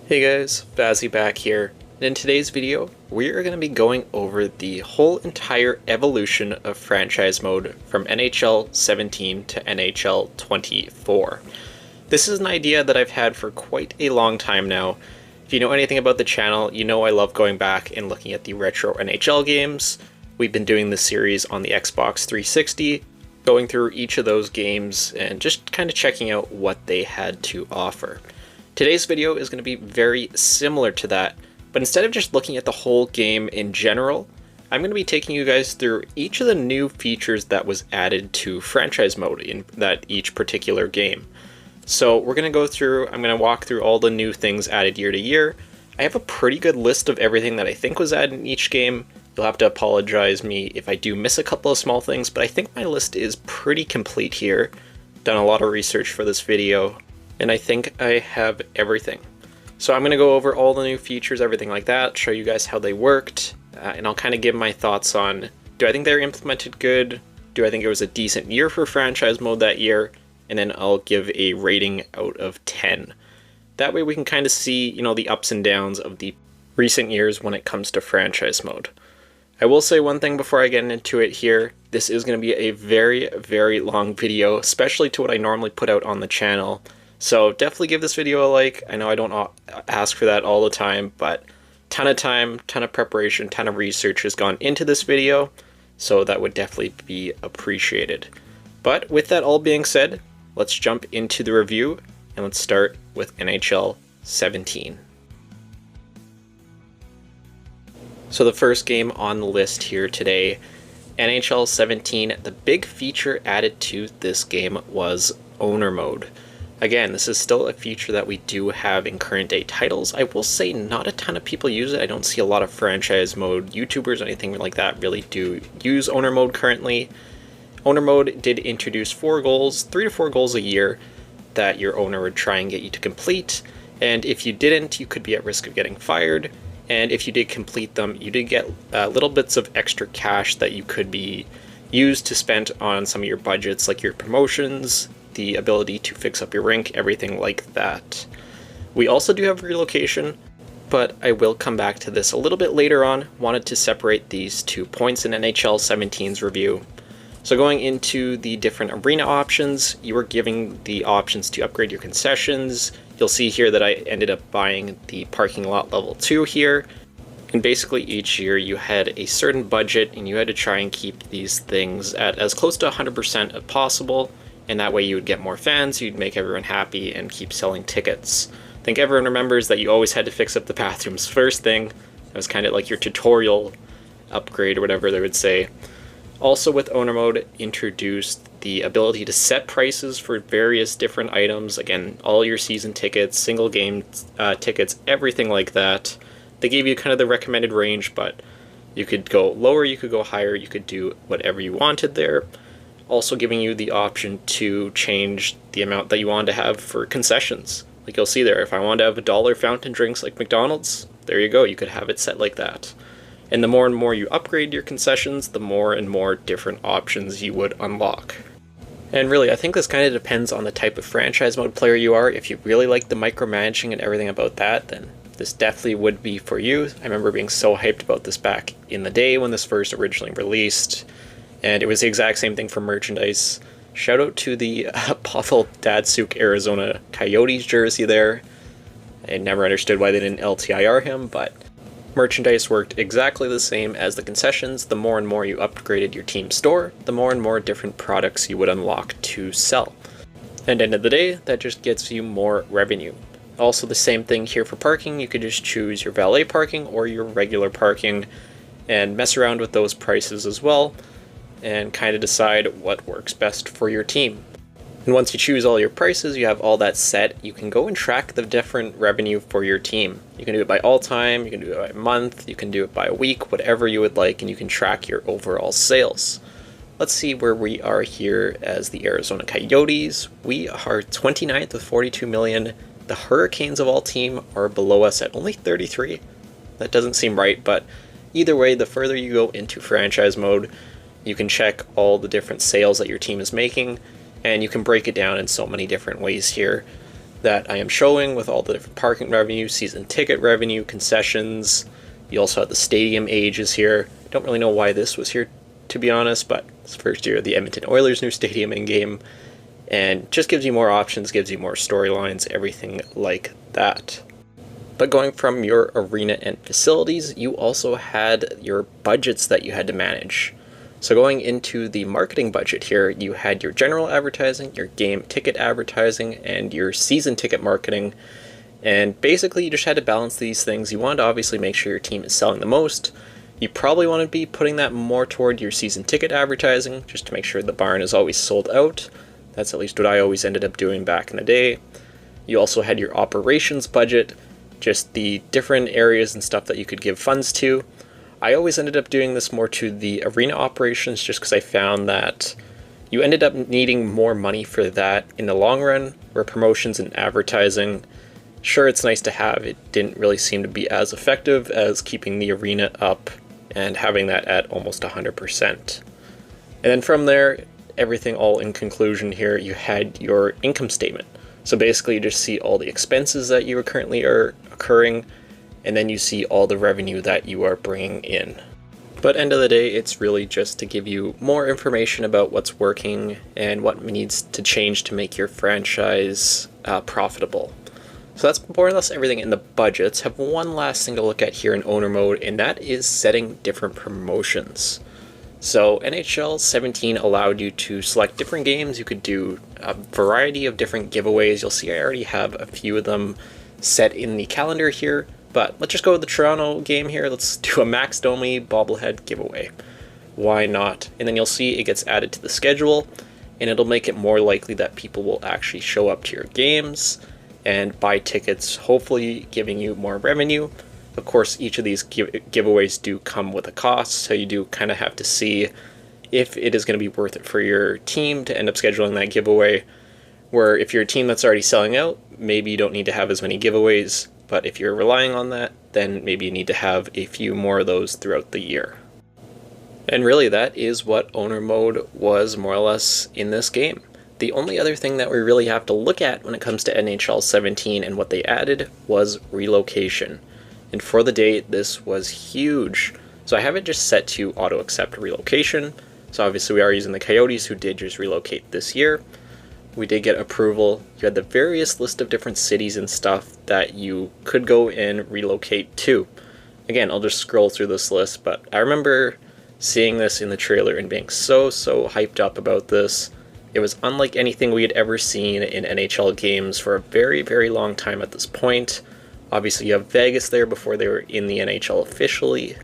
Hey guys, Bazzy back here, and in today's video, we are going to be going over the whole entire evolution of franchise mode from NHL 17 to NHL 24. This is an idea that I've had for quite a long time now. If you know anything about the channel, you know I love going back and looking at the retro NHL games. We've been doing this series on the Xbox 360, going through each of those games and just kind of checking out what they had to offer. Today's video is going to be very similar to that, but instead of just looking at the whole game in general, I'm going to be taking you guys through each of the new features that was added to franchise mode in that each particular game. So we're going to go through, I'm going to walk through all the new things added year to year. I have a pretty good list of everything that I think was added in each game. You'll have to apologize me if I do miss a couple of small things, but I think my list is pretty complete here. Done a lot of research for this video, and I think I have everything. So I'm going to go over all the new features, everything like that, show you guys how they worked, and I'll kind of give my thoughts on, do I think they're implemented good? Do I think it was a decent year for franchise mode that year? And then I'll give a rating out of 10. That way we can kind of see, the ups and downs of the recent years when it comes to franchise mode. I will say one thing before I get into it here. This is going to be a very, very long video, especially to what I normally put out on the channel. So definitely give this video a like. I know I don't ask for that all the time, but ton of time, ton of preparation, ton of research has gone into this video, so that would definitely be appreciated. But with that all being said, let's jump into the review, and let's start with NHL 17. So the first game on the list here today, NHL 17, the big feature added to this game was owner mode. Again, this is still a feature that we do have in current day titles. I will say not a ton of people use it. I don't see a lot of franchise mode YouTubers or anything like that really do use owner mode currently. Owner mode did introduce 4 goals, 3 to 4 goals a year that your owner would try and get you to complete. And if you didn't, you could be at risk of getting fired. And if you did complete them, you did get little bits of extra cash that you could be used to spend on some of your budgets, like your promotions, the ability to fix up your rink, everything like that. We also do have relocation, but I will come back to this a little bit later on. Wanted to separate these 2 points in NHL 17's review. So going into the different arena options, you were giving the options to upgrade your concessions. You'll see here that I ended up buying the parking lot level 2 here. And basically each year you had a certain budget and you had to try and keep these things at as close to 100% as possible. And that way you would get more fans, you'd make everyone happy and keep selling tickets. I think everyone remembers that you always had to fix up the bathrooms first thing. It was kind of like your tutorial upgrade or whatever they would say. Also with owner mode, introduced the ability to set prices for various different items. Again, all your season tickets, single game tickets, everything like that. They gave you kind of the recommended range, but you could go lower, you could go higher, you could do whatever you wanted there. Also giving you the option to change the amount that you want to have for concessions. Like you'll see there, if I want to have $1 fountain drinks like McDonald's, there you go, you could have it set like that. And the more and more you upgrade your concessions, the more and more different options you would unlock. And really, I think this kind of depends on the type of franchise mode player you are. If you really like the micromanaging and everything about that, then this definitely would be for you. I remember being so hyped about this back in the day when this first originally released. And it was the exact same thing for merchandise. Shout out to the Pavel Datsyuk Arizona Coyotes jersey there. I never understood why they didn't LTIR him, but merchandise worked exactly the same as the concessions. The more and more you upgraded your team store, the more and more different products you would unlock to sell. And end of the day, that just gets you more revenue. Also the same thing here for parking. You could just choose your valet parking or your regular parking and mess around with those prices as well, and kind of decide what works best for your team. And once you choose all your prices, you have all that set, you can go and track the different revenue for your team. You can do it by all time, you can do it by month, you can do it by a week, whatever you would like, and you can track your overall sales. Let's see where we are here as the Arizona Coyotes. We are 29th with 42 million. The Hurricanes of all team are below us at only 33. That doesn't seem right, but either way, the further you go into franchise mode, you can check all the different sales that your team is making, and you can break it down in so many different ways here. that I am showing with all the different parking revenue, season ticket revenue, concessions. You also have the stadium ages here. Don't really know why this was here, to be honest, but it's the first year of the Edmonton Oilers' new stadium in-game, and just gives you more options, gives you more storylines, everything like that. But going from your arena and facilities, you also had your budgets that you had to manage. So going into the marketing budget here, you had your general advertising, your game ticket advertising, and your season ticket marketing. And basically you just had to balance these things. You wanted to obviously make sure your team is selling the most. You probably want to be putting that more toward your season ticket advertising, just to make sure the barn is always sold out. That's at least what I always ended up doing back in the day. You also had your operations budget, just the different areas and stuff that you could give funds to. I always ended up doing this more to the arena operations just because I found that you ended up needing more money for that in the long run, where promotions and advertising, sure, it's nice to have, it didn't really seem to be as effective as keeping the arena up and having that at almost 100%. And then from there, everything all in conclusion here, you had your income statement. So basically you just see all the expenses that you currently are occurring, and then you see all the revenue that you are bringing in. But end of the day, it's really just to give you more information about what's working and what needs to change to make your franchise profitable. So that's more or less everything in the budgets. Have one last thing to look at here in owner mode, and that is setting different promotions. So NHL 17 allowed you to select different games. You could do a variety of different giveaways. You'll see I already have a few of them set in the calendar here. But let's just go with the Toronto game here. Let's do a Max Domi bobblehead giveaway. Why not? And then you'll see it gets added to the schedule, and it'll make it more likely that people will actually show up to your games and buy tickets, hopefully giving you more revenue. Of course, each of these giveaways do come with a cost, so you do kind of have to see if it is going to be worth it for your team to end up scheduling that giveaway, where if you're a team that's already selling out, maybe you don't need to have as many giveaways. But if you're relying on that, then maybe you need to have a few more of those throughout the year. And really, that is what owner mode was more or less in this game. The only other thing that we really have to look at when it comes to NHL 17 and what they added was relocation. And for the day, this was huge. So I have it just set to auto-accept relocation. So obviously we are using the Coyotes, who did just relocate this year. We did get approval. You had the various list of different cities and stuff that you could go and relocate to. Again, I'll just scroll through this list, but I remember seeing this in the trailer and being so hyped up about this. It was unlike anything we had ever seen in NHL games for a very long time at this point. Obviously you have Vegas there before they were in the NHL officially.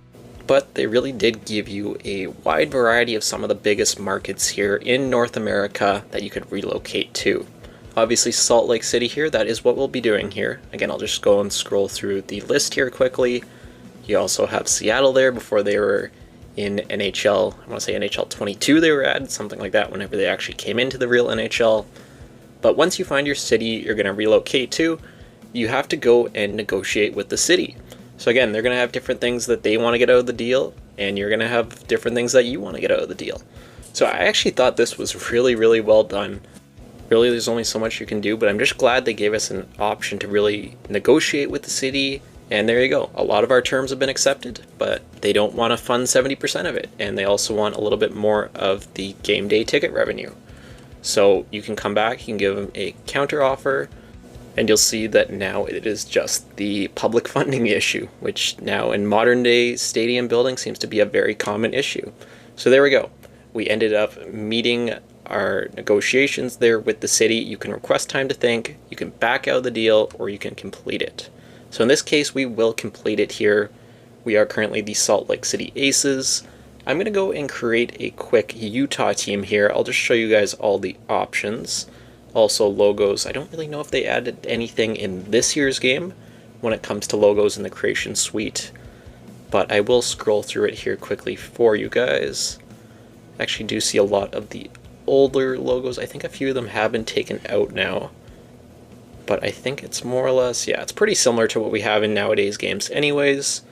But they really did give you a wide variety of some of the biggest markets here in North America that you could relocate to. Obviously Salt Lake City here, that is what we'll be doing here. Again, I'll just go and scroll through the list here quickly. You also have Seattle there before they were in NHL, I want to say NHL 22 they were added, something like that, whenever they actually came into the real NHL. But once you find your city you're going to relocate to, you have to go and negotiate with the city. So again, they're going to have different things that they want to get out of the deal, and you're going to have different things that you want to get out of the deal. So I actually thought this was really well done. Really, there's only so much you can do, but I'm just glad they gave us an option to really negotiate with the city, and there you go. A lot of our terms have been accepted, but they don't want to fund 70% of it, and they also want a little bit more of the game day ticket revenue. So you can come back, you can give them a counter offer, and you'll see that now it is just the public funding issue, which now in modern day stadium building seems to be a very common issue. So there we go. We ended up meeting our negotiations there with the city. You can request time to think, you can back out of the deal, or you can complete it. So in this case, we will complete it here. We are currently the Salt Lake City Aces. I'm going to go and create a quick Utah team here. I'll just show you guys all the options. Also logos. I don't really know if they added anything in this year's game when it comes to logos in the creation suite, but I will scroll through it here quickly for you guys. I actually do see a lot of the older logos. I think a few of them have been taken out now, but I think it's more or less, yeah, it's pretty similar to what we have in nowadays games anyways.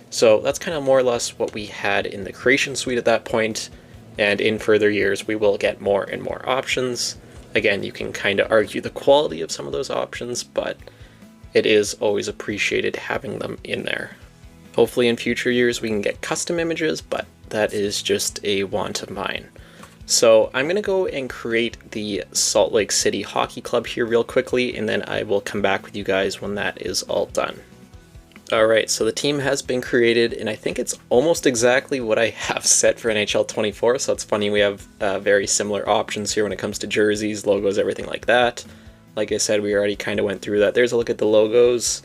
So that's kind of more or less what we had in the creation suite at that point, and in further years we will get more and more options. Again, you can kind of argue the quality of some of those options, but it is always appreciated having them in there. Hopefully in future years we can get custom images, but that is just a want of mine. So I'm going to go and create the Salt Lake City Hockey Club here real quickly, and then I will come back with you guys when that is all done. Alright, so the team has been created, and I think it's almost exactly what I have set for NHL 24, so it's funny we have very similar options here when it comes to jerseys, logos, everything like that. Like I said, we already kind of went through that. There's a look at the logos.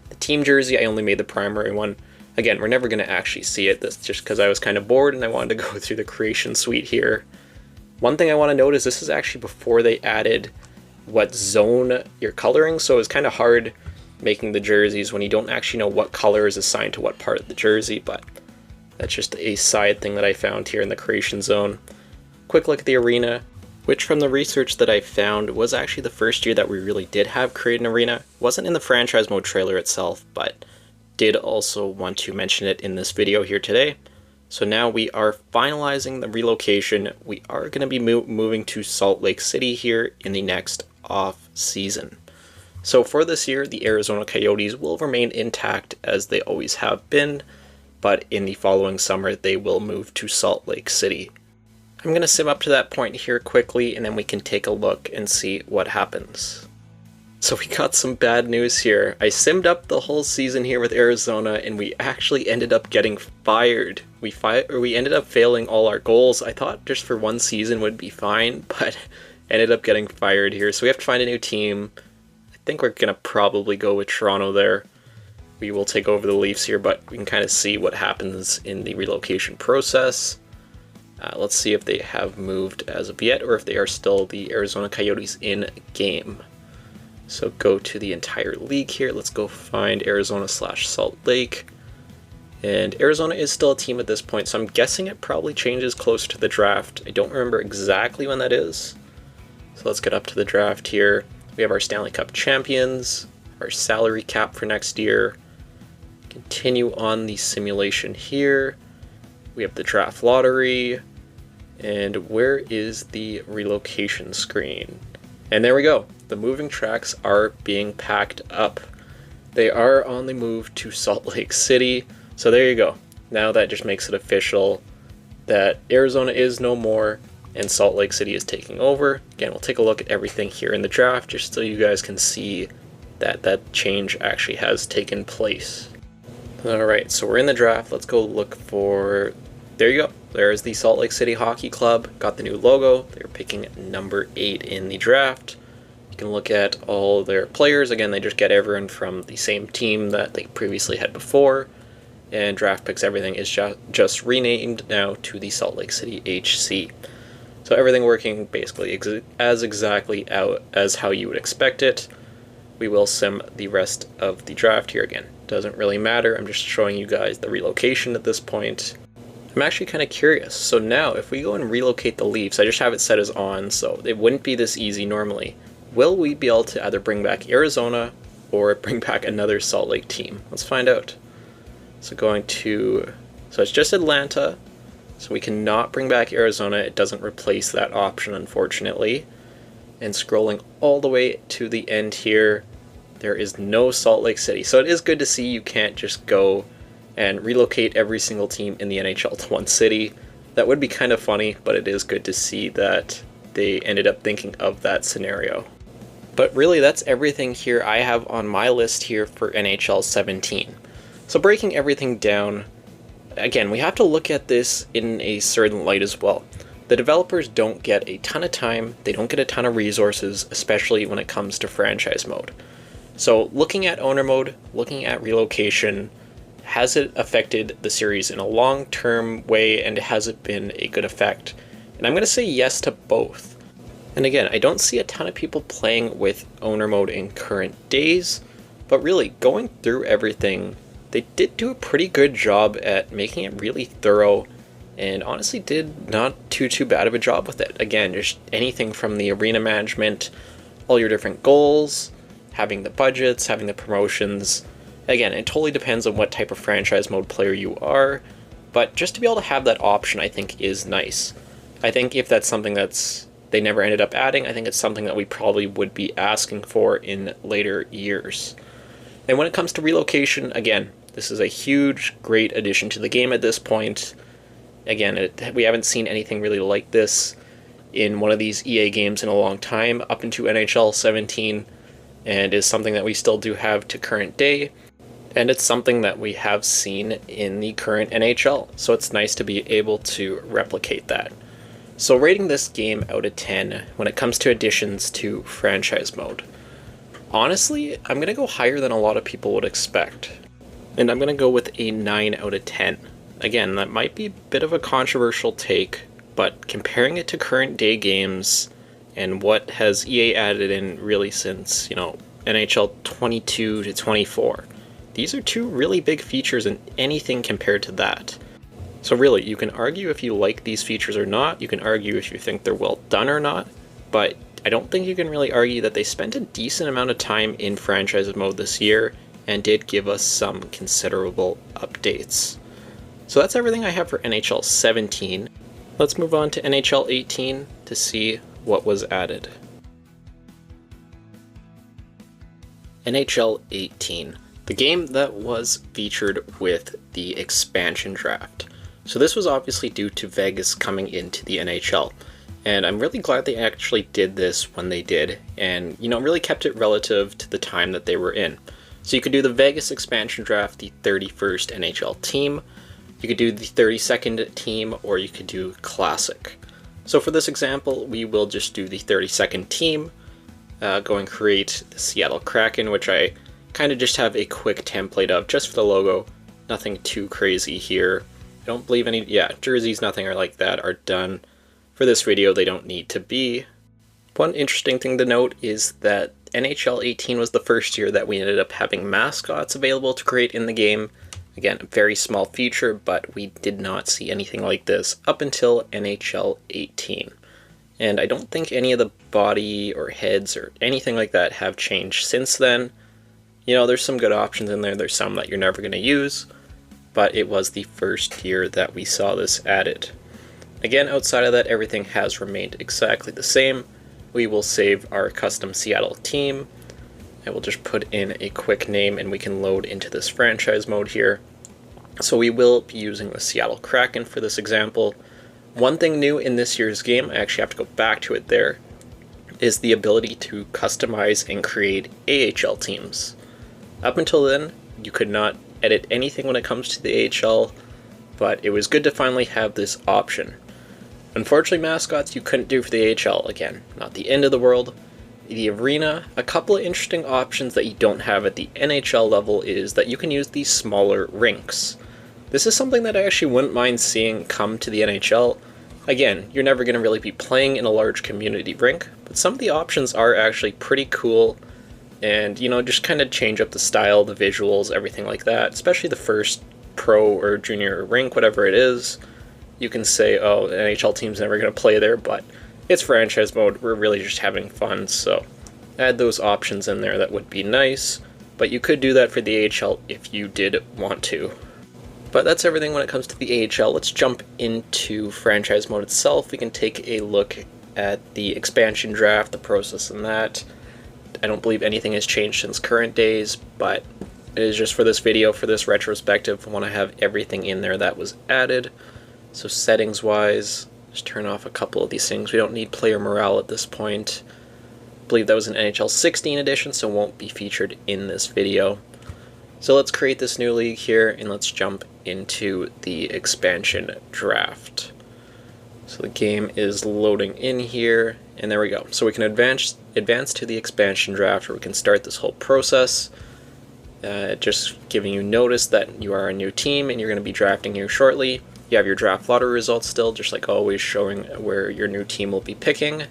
The team jersey, I only made the primary one. Again, we're never going to actually see it, that's just because I was kind of bored and I wanted to go through the creation suite here. One thing I want to note is this is actually before they added what zone you're coloring, so it's kind of hard making the jerseys when you don't actually know what color is assigned to what part of the jersey, but that's just a side thing that I found here in the creation zone. Quick look at the arena, which from the research that I found was actually the first year that we really did have create an arena. Wasn't in the franchise mode trailer itself, but did also want to mention it in this video here today. So now we are finalizing the relocation. We are going to be moving to Salt Lake City here in the next off season. So for this year, the Arizona Coyotes will remain intact as they always have been, but in the following summer, they will move to Salt Lake City. I'm going to sim up to that point here quickly, and then we can take a look and see what happens. So we got some bad news here. I simmed up the whole season here with Arizona, and we actually ended up getting fired. We ended up failing all our goals. I thought just for one season would be fine, but ended up getting fired here. So we have to find a new team. I think we're going to probably go with Toronto there. We will take over the Leafs here, but we can kind of see what happens in the relocation process. Let's see if they have moved as of yet, or if they are still the Arizona Coyotes in game. So go to the entire league here. Let's go find Arizona/Salt Lake. And Arizona is still a team at this point, so I'm guessing it probably changes closer to the draft. I don't remember exactly when that is. So let's get up to the draft here. We have our Stanley Cup champions, our salary cap for next year. Continue on the simulation here. We have the draft lottery. And where is the relocation screen? And there we go. The moving tracks are being packed up. They are on the move to Salt Lake City. So there you go. Now that just makes it official that Arizona is no more and Salt Lake City is taking over. Again, we'll take a look at everything here in the draft just so you guys can see that that change actually has taken place. Alright, so we're in the draft. Let's go look for... There you go. There's the Salt Lake City Hockey Club. Got the new logo. They're picking number 8 in the draft. You can look at all their players. Again, they just get everyone from the same team that they previously had before. And draft picks, everything is just renamed now to the Salt Lake City HC. So everything working basically exactly out as how you would expect it. We will sim the rest of the draft here again. Doesn't really matter. I'm just showing you guys the relocation at this point. I'm actually kind of curious. So now if we go and relocate the Leafs, I just have it set as on, so it wouldn't be this easy normally. Will we be able to either bring back Arizona or bring back another Salt Lake team? Let's find out. So so it's just Atlanta. So we cannot bring back Arizona. It doesn't replace that option, unfortunately. And scrolling all the way to the end here, there is no Salt Lake City. So it is good to see you can't just go and relocate every single team in the NHL to one city. That would be kind of funny, but it is good to see that they ended up thinking of that scenario. But really, that's everything here I have on my list here for NHL 17. So breaking everything down, again, we have to look at this in a certain light as well. The developers don't get a ton of time, they don't get a ton of resources, especially when it comes to franchise mode. So looking at owner mode, looking at relocation, has it affected the series in a long-term way, and has it been a good effect? And I'm going to say yes to both. And again, I don't see a ton of people playing with owner mode in current days, but really going through everything, they did do a pretty good job at making it really thorough, and honestly did not too bad of a job with it. Again, just anything from the arena management, all your different goals, having the budgets, having the promotions. Again, it totally depends on what type of franchise mode player you are, but just to be able to have that option I think is nice. I think if that's something that's they never ended up adding. I think it's something that we probably would be asking for in later years. And when it comes to relocation, again, this is a huge, great addition to the game at this point. Again, we haven't seen anything really like this in one of these EA games in a long time, up into NHL 17, and is something that we still do have to current day. And it's something that we have seen in the current NHL, so it's nice to be able to replicate that. So rating this game out of 10 when it comes to additions to franchise mode. Honestly, I'm going to go higher than a lot of people would expect. And I'm going to go with a 9 out of 10. Again, that might be a bit of a controversial take, but comparing it to current day games and what has EA added in really since, NHL 22 to 24, these are two really big features and anything compared to that. So really, you can argue if you like these features or not, you can argue if you think they're well done or not, but I don't think you can really argue that they spent a decent amount of time in franchise mode this year and did give us some considerable updates. So that's everything I have for NHL 17. Let's move on to NHL 18 to see what was added. NHL 18, the game that was featured with the expansion draft. So this was obviously due to Vegas coming into the NHL. And I'm really glad they actually did this when they did, and really kept it relative to the time that they were in. So you could do the Vegas expansion draft, the 31st NHL team, you could do the 32nd team, or you could do Classic. So for this example, we will just do the 32nd team, go and create the Seattle Kraken, which I kind of just have a quick template of just for the logo, nothing too crazy here. I don't believe any, jerseys, nothing like that are done. For this video, they don't need to be. One interesting thing to note is that NHL 18 was the first year that we ended up having mascots available to create in the game. Again, a very small feature, but we did not see anything like this up until NHL 18. And I don't think any of the body or heads or anything like that have changed since then. There's some good options in there, there's some that you're never going to use, but it was the first year that we saw this added. Again, outside of that, everything has remained exactly the same. We will save our custom Seattle team. I will just put in a quick name and we can load into this franchise mode here. So we will be using the Seattle Kraken for this example. One thing new in this year's game, I actually have to go back to it there, is the ability to customize and create AHL teams. Up until then, you could not edit anything when it comes to the AHL, but it was good to finally have this option. Unfortunately, mascots you couldn't do for the AHL. Again, not the end of the world. The arena, a couple of interesting options that you don't have at the NHL level is that you can use these smaller rinks. This is something that I actually wouldn't mind seeing come to the NHL. Again, you're never going to really be playing in a large community rink, but some of the options are actually pretty cool and, just kind of change up the style, the visuals, everything like that, especially the first pro or junior rink, whatever it is. You can say, oh, the NHL team's never going to play there, but it's franchise mode, we're really just having fun, so add those options in there, that would be nice, but you could do that for the AHL if you did want to. But that's everything when it comes to the AHL. Let's jump into franchise mode itself. We can take a look at the expansion draft, the process and that. I don't believe anything has changed since current days, but it is just for this video, for this retrospective, I want to have everything in there that was added. So settings wise, just turn off a couple of these things. We don't need player morale at this point. I believe that was an NHL 16 edition, so won't be featured in this video. So let's create this new league here, and let's jump into the expansion draft. So the game is loading in here, and there we go. So we can advance to the expansion draft, or we can start this whole process. Just giving you notice that you are a new team, and you're going to be drafting here shortly. You have your draft lottery results still, just like always, showing where your new team will be picking.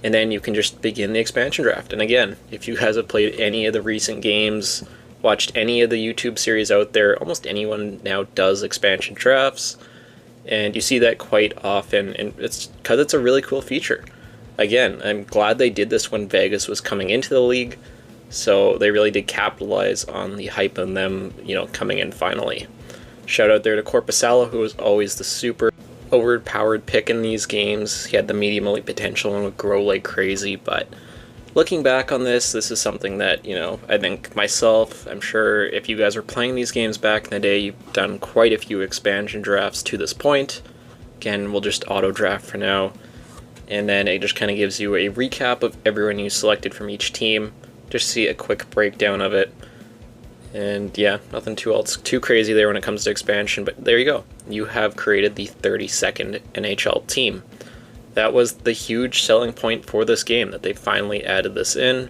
And then you can just begin the expansion draft. And again, if you guys have played any of the recent games, watched any of the YouTube series out there, almost anyone now does expansion drafts. And you see that quite often, and it's because it's a really cool feature. Again, I'm glad they did this when Vegas was coming into the league, so they really did capitalize on the hype of them, coming in finally. Shout out there to Corpusala, who was always the super. overpowered pick in these games. He had the medium elite potential and would grow like crazy, but looking back on this is something that, I think myself, I'm sure if you guys were playing these games back in the day, you've done quite a few expansion drafts to this point. Again, we'll just auto draft for now. And then it just kind of gives you a recap of everyone you selected from each team. Just see a quick breakdown of it. And yeah, nothing too crazy there when it comes to expansion, but there you go. You have created the 32nd NHL team. That was the huge selling point for this game, that they finally added this in.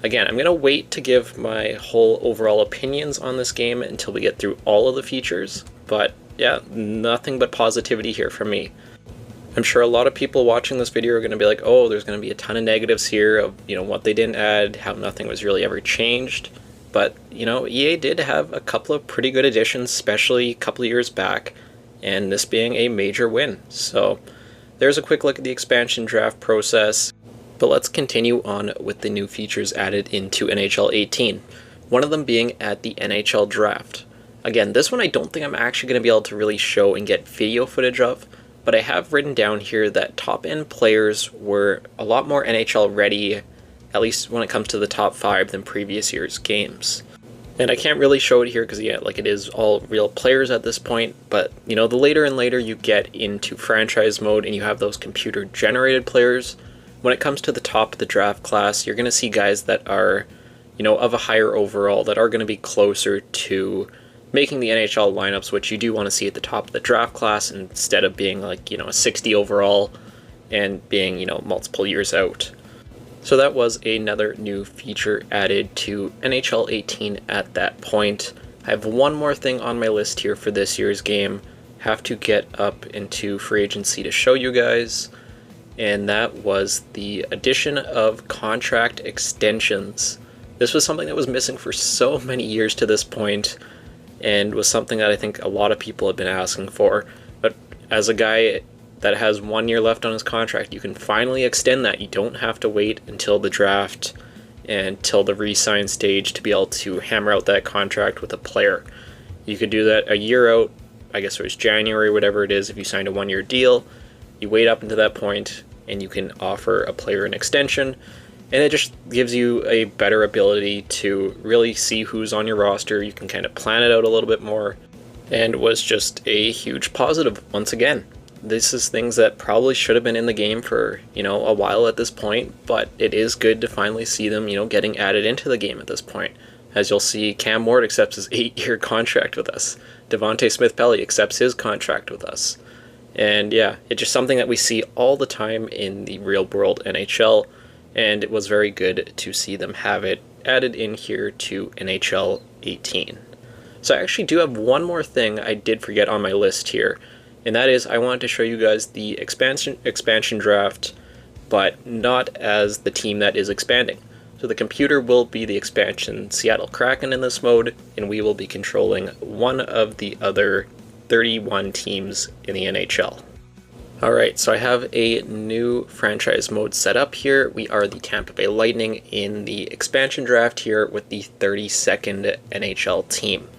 Again, I'm going to wait to give my whole overall opinions on this game until we get through all of the features, but yeah, nothing but positivity here from me. I'm sure a lot of people watching this video are going to be like, oh, there's going to be a ton of negatives here of, what they didn't add, how nothing was really ever changed. But, EA did have a couple of pretty good additions, especially a couple of years back, and this being a major win. So there's a quick look at the expansion draft process, but let's continue on with the new features added into NHL 18, one of them being at the NHL draft. Again, this one I don't think I'm actually going to be able to really show and get video footage of, but I have written down here that top-end players were a lot more NHL ready, at least when it comes to the top 5 than previous year's games. And I can't really show it here because, yeah, it is all real players at this point, but, the later and later you get into franchise mode and you have those computer-generated players, when it comes to the top of the draft class, you're going to see guys that are, of a higher overall, that are going to be closer to making the NHL lineups, which you do want to see at the top of the draft class instead of being a 60 overall and being, multiple years out. So that was another new feature added to NHL 18 at that point. I have one more thing on my list here for this year's game. Have to get up into free agency to show you guys. And that was the addition of contract extensions. This was something that was missing for so many years to this point, and was something that I think a lot of people have been asking for. But as a guy that has 1 year left on his contract, you can finally extend that. You don't have to wait until the draft and till the re-sign stage to be able to hammer out that contract with a player. You could do that a year out, I guess it was January, whatever it is, if you signed a 1 year deal. You wait up until that point and you can offer a player an extension, and it just gives you a better ability to really see who's on your roster. You can kind of plan it out a little bit more, and was just a huge positive once again. This is things that probably should have been in the game for, a while at this point, but it is good to finally see them, getting added into the game at this point. As you'll see, Cam Ward accepts his 8-year contract with us. Devontae Smith-Pelly accepts his contract with us. And yeah, it's just something that we see all the time in the real world NHL, and it was very good to see them have it added in here to NHL 18. So I actually do have one more thing I did forget on my list here, and that is I wanted to show you guys the expansion draft, but not as the team that is expanding. So the computer will be the expansion Seattle Kraken in this mode, and we will be controlling one of the other 31 teams in the NHL. Alright, so I have a new franchise mode set up here. We are the Tampa Bay Lightning in the expansion draft here with the 32nd NHL team.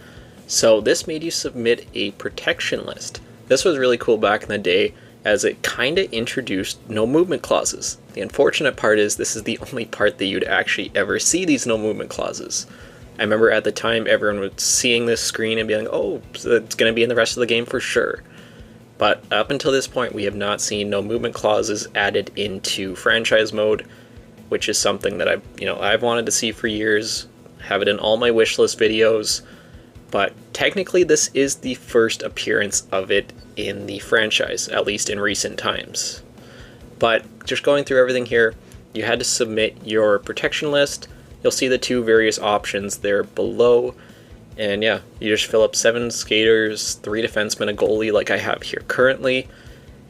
So this made you submit a protection list. This was really cool back in the day, as it kind of introduced no movement clauses. The unfortunate part is this is the only part that you'd actually ever see these no movement clauses. I remember at the time everyone was seeing this screen and being like, oh, so it's going to be in the rest of the game for sure. But up until this point, we have not seen no movement clauses added into franchise mode, which is something that I've wanted to see for years. Have it in all my wish list videos. But technically this is the first appearance of it in the franchise, at least in recent times. But just going through everything here, you had to submit your protection list. You'll see the two various options there below. And yeah, you just fill up 7 skaters, 3 defensemen, a goalie like I have here currently.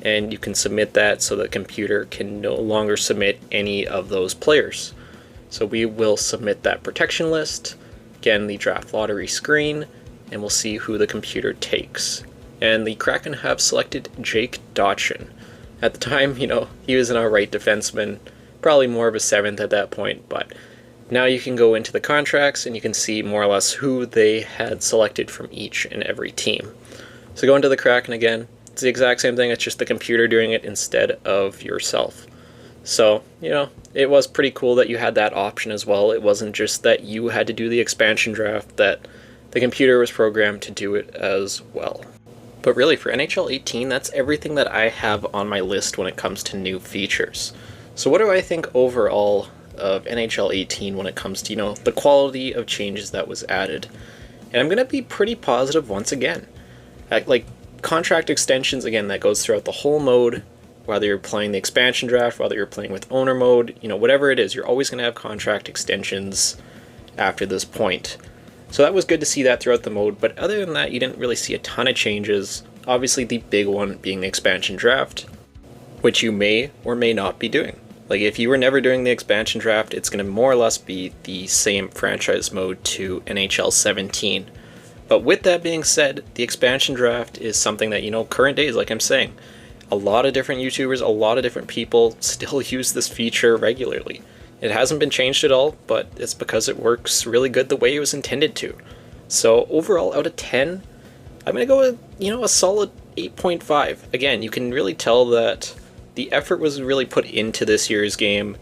And you can submit that so the computer can no longer submit any of those players. So we will submit that protection list. Again, the draft lottery screen, and we'll see who the computer takes. And the Kraken have selected Jake Dotchin. At the time, he was an alright defenseman, probably more of a 7th at that point, but now you can go into the contracts and you can see more or less who they had selected from each and every team. So go into the Kraken again, It's the exact same thing, it's just the computer doing it instead of yourself. So, it was pretty cool that you had that option as well. It wasn't just that you had to do the expansion draft, that the computer was programmed to do it as well. But really, for NHL 18, that's everything that I have on my list when it comes to new features. So what do I think overall of NHL 18 when it comes to, the quality of changes that was added? And I'm going to be pretty positive once again. Like, contract extensions, again, that goes throughout the whole mode, whether you're playing the expansion draft, whether you're playing with owner mode, whatever it is, you're always going to have contract extensions after this point. So that was good to see that throughout the mode, but other than that, you didn't really see a ton of changes. Obviously, the big one being the expansion draft, which you may or may not be doing. Like, if you were never doing the expansion draft, it's going to more or less be the same franchise mode to NHL 17. But with that being said, the expansion draft is something that, current days, like I'm saying, a lot of different YouTubers, a lot of different people still use this feature regularly. It hasn't been changed at all, but it's because it works really good the way it was intended to. So overall, out of 10, I'm going to go with, a solid 8.5. Again, you can really tell that the effort was really put into this year's game,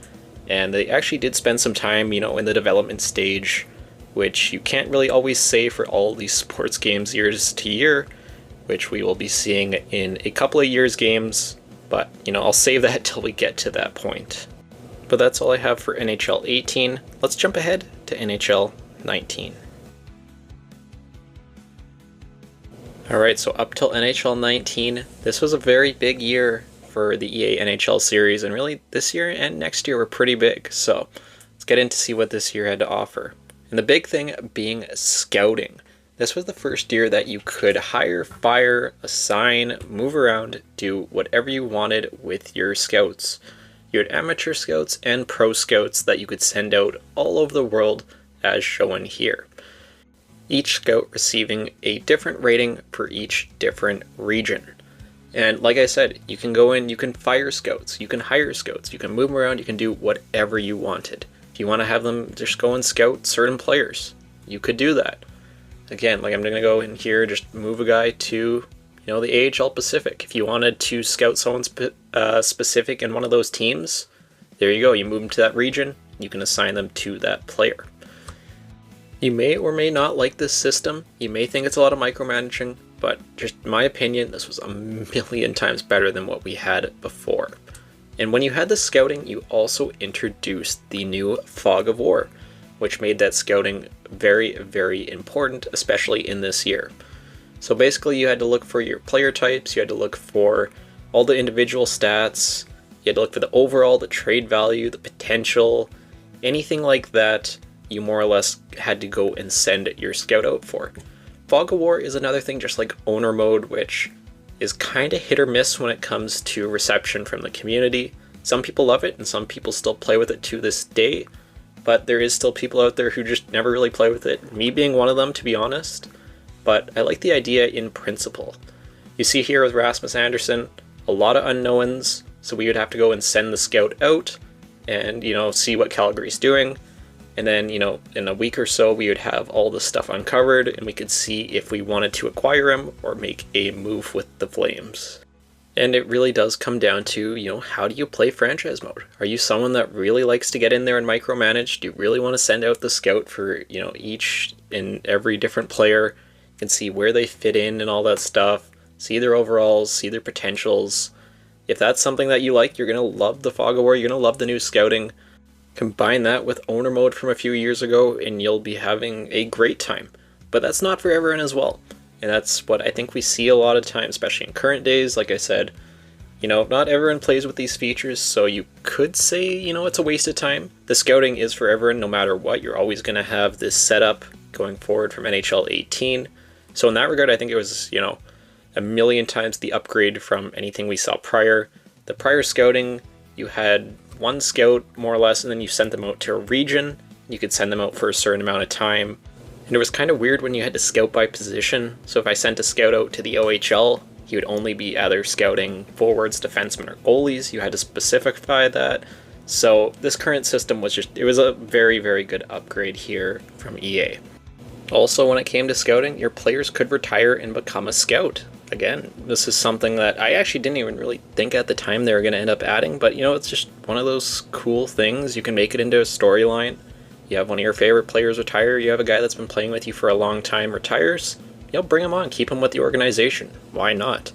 and they actually did spend some time, in the development stage, which you can't really always say for all these sports games years to year, which we will be seeing in a couple of years' games, but, I'll save that till we get to that point. But that's all I have for NHL 18. Let's jump ahead to NHL 19. Alright, so up till NHL 19, this was a very big year for the EA NHL series, and really this year and next year were pretty big, so let's get in to see what this year had to offer. And the big thing being scouting. This was the first year that you could hire, fire, assign, move around, do whatever you wanted with your scouts. You had amateur scouts and pro scouts that you could send out all over the world as shown here. Each scout receiving a different rating for each different region. And like I said, you can go in, you can fire scouts, you can hire scouts, you can move them around, you can do whatever you wanted. If you want to have them just go and scout certain players, you could do that. Again, like I'm going to go in here, just move a guy to the AHL Pacific. If you wanted to scout someone specific in one of those teams, there you go. You move them to that region, you can assign them to that player. You may or may not like this system. You may think it's a lot of micromanaging, but just in my opinion, this was a million times better than what we had before. And when you had the scouting, you also introduced the new Fog of War, which made that scouting very, very important, especially in this year. So basically you had to look for your player types, you had to look for all the individual stats, you had to look for the overall, the trade value, the potential, anything like that you more or less had to go and send your scout out for. Fog of War is another thing just like owner mode, which is kind of hit or miss when it comes to reception from the community. Some people love it and some people still play with it to this day, but there is still people out there who just never really play with it, me being one of them, to be honest. But I like the idea in principle. You see here with Rasmus Andersson, a lot of unknowns, so we would have to go and send the scout out and, see what Calgary's doing. And then, in a week or so, we would have all the stuff uncovered and we could see if we wanted to acquire him or make a move with the Flames. And it really does come down to, how do you play franchise mode? Are you someone that really likes to get in there and micromanage? Do you really want to send out the scout for, each and every different player? You can see where they fit in and all that stuff, see their overalls, see their potentials. If that's something that you like, you're going to love the Fog of War, you're going to love the new scouting. Combine that with owner mode from a few years ago and you'll be having a great time. But that's not for everyone as well. And that's what I think we see a lot of times, especially in current days. Like I said, not everyone plays with these features, so you could say, it's a waste of time. The scouting is for everyone, no matter what. You're always going to have this setup going forward from NHL 18. So in that regard, I think it was, a million times the upgrade from anything we saw prior. The prior scouting, you had one scout, more or less, and then you sent them out to a region. You could send them out for a certain amount of time. And it was kind of weird when you had to scout by position. So if I sent a scout out to the OHL, he would only be either scouting forwards, defensemen, or goalies. You had to specify that. So this current system was it was a very, very good upgrade here from EA. Also, when it came to scouting, your players could retire and become a scout. again, this is something that I actually didn't even really think at the time they were going to end up adding, but it's just one of those cool things. You can make it into a storyline. You have one of your favorite players retire, you have a guy that's been playing with you for a long time retires, bring him on, keep him with the organization. Why not?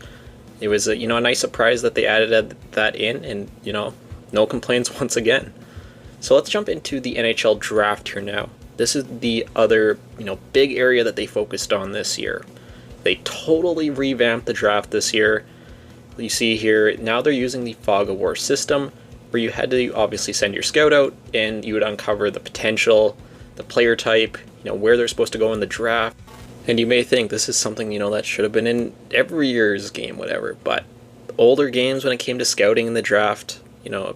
It was a nice surprise that they added that in, and no complaints once again. So let's jump into the NHL draft here now. This is the other big area that they focused on this year. They totally revamped the draft this year. You see here, now they're using the Fog of War system, where you had to obviously send your scout out, and you would uncover the potential, the player type, where they're supposed to go in the draft. And you may think this is something, that should have been in every year's game, whatever. But older games, when it came to scouting in the draft,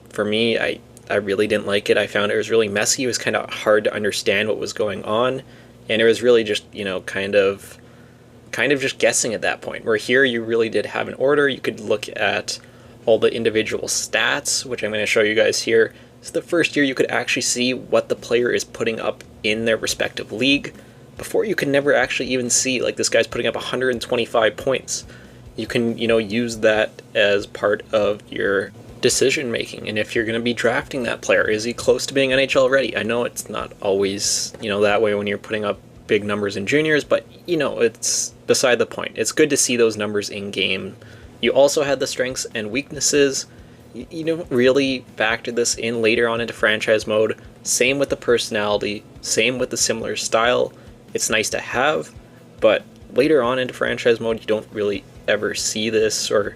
for me, I really didn't like it. I found it was really messy. It was kind of hard to understand what was going on. And it was really just, kind of just guessing at that point. Where here you really did have an order. You could look at all the individual stats, which I'm going to show you guys here. So the first year you could actually see what the player is putting up in their respective league. Before, you could never actually even see, like, this guy's putting up 125 points. You can, use that as part of your decision making. And if you're going to be drafting that player, is he close to being NHL ready? I know it's not always, that way when you're putting up big numbers in juniors, but it's beside the point. It's good to see those numbers in game. You also had the strengths and weaknesses. You don't really factor this in later on into franchise mode. Same with the personality, same with the similar style. It's nice to have, but later on into franchise mode, you don't really ever see this, or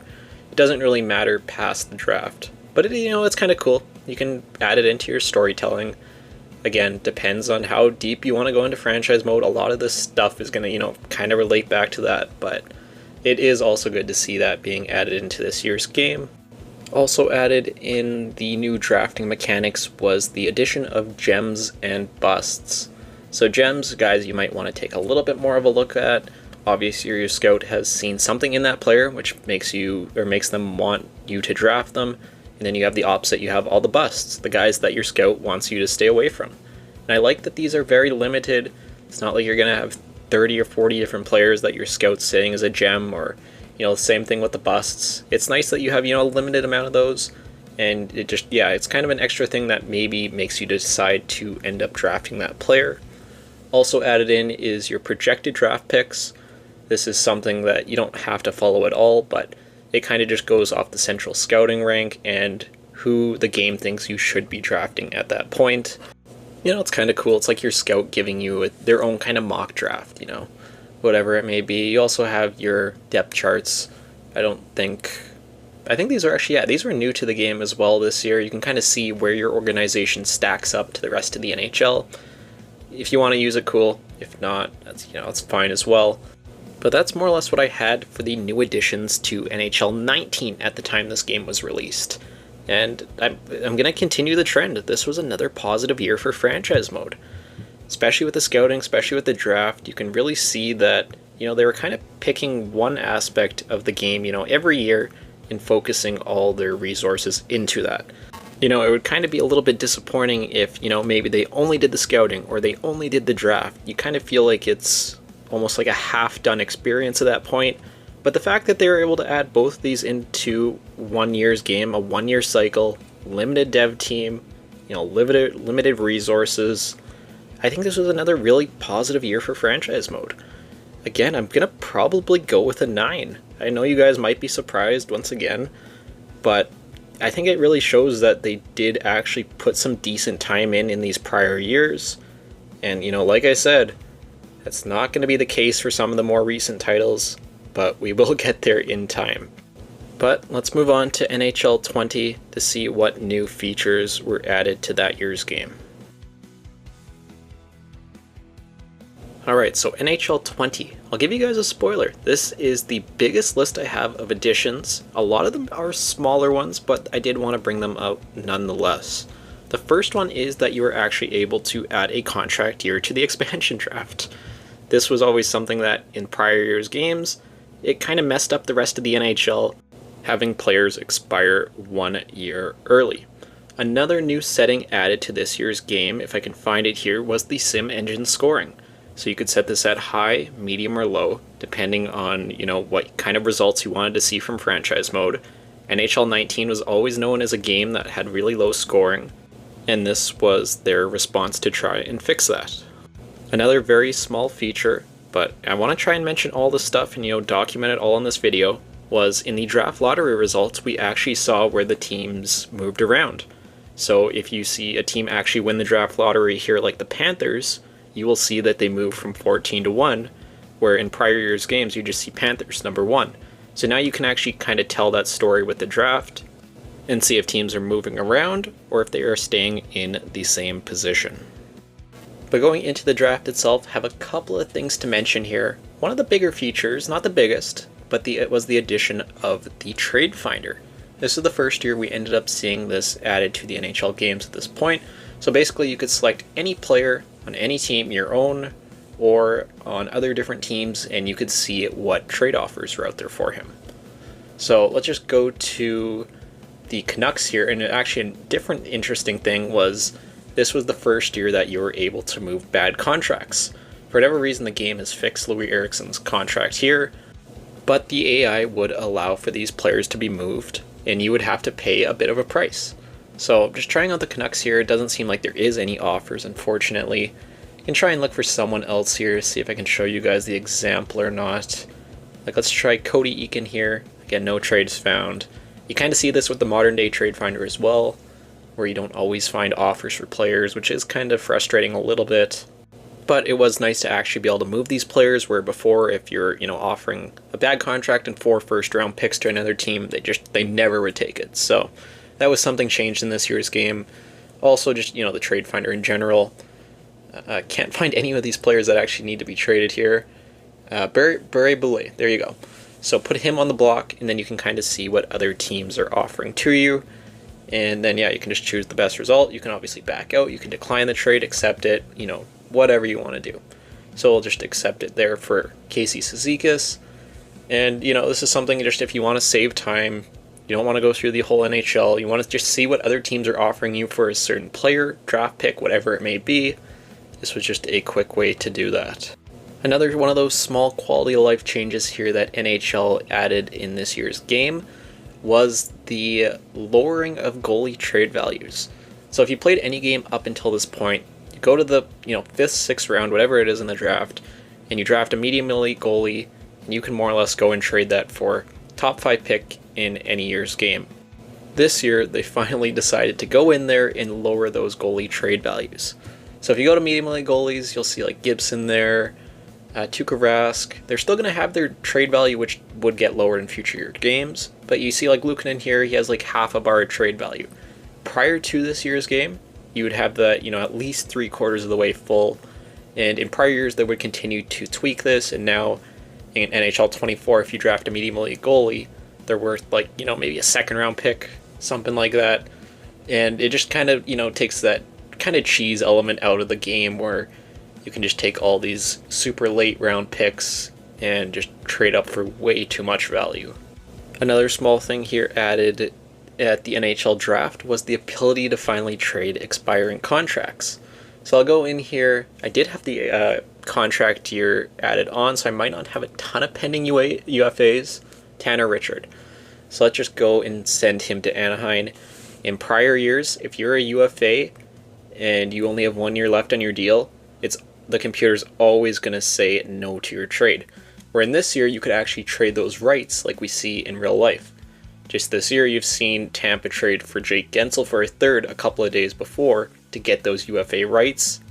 it doesn't really matter past the draft. But it's kind of cool. You can add it into your storytelling. Again, depends on how deep you want to go into franchise mode. A lot of this stuff is going to, kind of relate back to that, but it is also good to see that being added into this year's game. Also added in the new drafting mechanics was the addition of gems and busts. So gems, guys, you might want to take a little bit more of a look at. Obviously, your scout has seen something in that player, which makes them want you to draft them. And then you have the opposite. You have all the busts, the guys that your scout wants you to stay away from. And I like that these are very limited. It's not like you're going to have 30 or 40 different players that your scout's saying is a gem, or, same thing with the busts. It's nice that you have, a limited amount of those. And it just, it's kind of an extra thing that maybe makes you decide to end up drafting that player. Also added in is your projected draft picks. This is something that you don't have to follow at all, but it kind of just goes off the central scouting rank and who the game thinks you should be drafting at that point. It's kind of cool. It's like your scout giving you their own kind of mock draft, whatever it may be. You also have your depth charts. I think these are actually, these were new to the game as well this year. You can kind of see where your organization stacks up to the rest of the NHL. If you want to use it, cool. If not, that's, it's fine as well. But that's more or less what I had for the new additions to NHL 19 at the time this game was released. And I'm going to continue the trend. This was another positive year for franchise mode. Especially with the scouting, especially with the draft. You can really see that, they were kind of picking one aspect of the game, every year, and focusing all their resources into that. It would kind of be a little bit disappointing if, maybe they only did the scouting or they only did the draft. You kind of feel like it's almost like a half-done experience at that point. But the fact that they were able to add both of these into 1 year's game, a 1 year cycle, limited dev team, limited resources, I think this was another really positive year for franchise mode. Again, I'm going to probably go with a 9. I know you guys might be surprised once again, but I think it really shows that they did actually put some decent time in these prior years. And, like I said, that's not going to be the case for some of the more recent titles, but we will get there in time. But let's move on to NHL 20 to see what new features were added to that year's game. Alright, so NHL 20. I'll give you guys a spoiler. This is the biggest list I have of additions. A lot of them are smaller ones, but I did want to bring them out nonetheless. The first one is that you are actually able to add a contract year to the expansion draft. This was always something that in prior years' games, it kind of messed up the rest of the NHL, having players expire 1 year early. Another new setting added to this year's game, if I can find it here, was the sim engine scoring. So you could set this at high, medium, or low, depending on, what kind of results you wanted to see from franchise mode. NHL 19 was always known as a game that had really low scoring, and this was their response to try and fix that. Another very small feature, but I want to try and mention all this stuff and document it all in this video, was in the draft lottery results we actually saw where the teams moved around. So if you see a team actually win the draft lottery here like the Panthers, you will see that they move from 14 to 1, where in prior years' games you just see Panthers number 1. So now you can actually kind of tell that story with the draft and see if teams are moving around or if they are staying in the same position. But going into the draft itself, I have a couple of things to mention here. One of the bigger features, not the biggest, but it was the addition of the Trade Finder. This is the first year we ended up seeing this added to the NHL games at this point. So basically you could select any player on any team, your own or on other different teams, and you could see what trade offers are out there for him. So let's just go to the Canucks here, and actually a different interesting thing was this was the first year that you were able to move bad contracts. For whatever reason, the game has fixed Louis Eriksson's contract here, but the AI would allow for these players to be moved, and you would have to pay a bit of a price. So just trying out the Canucks here, it doesn't seem like there is any offers, unfortunately. I can try and look for someone else here, see if I can show you guys the example or not. Like, let's try Cody Eakin here. Again, no trades found. You kind of see this with the modern day Trade Finder as well, where you don't always find offers for players, which is kind of frustrating a little bit. But it was nice to actually be able to move these players, where before, if you're, offering a bad contract and 4 first-round picks to another team, they never would take it. So that was something changed in this year's game. Also, just, the Trade Finder in general. Can't find any of these players that actually need to be traded here. Bure Boulay, there you go. So put him on the block, and then you can kind of see what other teams are offering to you. And then, you can just choose the best result. You can obviously back out. You can decline the trade, accept it, whatever you want to do. So we'll just accept it there for Casey Cizikas. And, this is something just if you want to save time, you don't want to go through the whole NHL, you want to just see what other teams are offering you for a certain player, draft pick, whatever it may be. This was just a quick way to do that. Another one of those small quality of life changes here that NHL added in this year's game was the lowering of goalie trade values. So if you played any game up until this point, you go to the 5th, 6th round, whatever it is in the draft, and you draft a medium elite goalie, and you can more or less go and trade that for top 5 pick in any year's game. This year, they finally decided to go in there and lower those goalie trade values. So if you go to medium elite goalies, you'll see like Gibson there, Tuukka Rask. They're still going to have their trade value, which would get lowered in future year games. But you see like Luukkonen here, he has like half of our trade value. Prior to this year's game, you would have the, at least 3/4 of the way full. And in prior years, they would continue to tweak this. And now in NHL 24, if you draft a medium elite goalie, they're worth like, maybe a 2nd round pick, something like that. And it just kind of, takes that kind of cheese element out of the game where you can just take all these super late round picks and just trade up for way too much value. Another small thing here added at the NHL draft was the ability to finally trade expiring contracts. So I'll go in here. I did have the contract year added on, so I might not have a ton of pending UFAs. Tanner Richard. So let's just go and send him to Anaheim. In prior years, if you're a UFA and you only have 1 year left on your deal, the computer's always going to say no to your trade. Where in this year, you could actually trade those rights like we see in real life. Just this year, you've seen Tampa trade for Jake Gensel for a 3rd a couple of days before to get those UFA rights.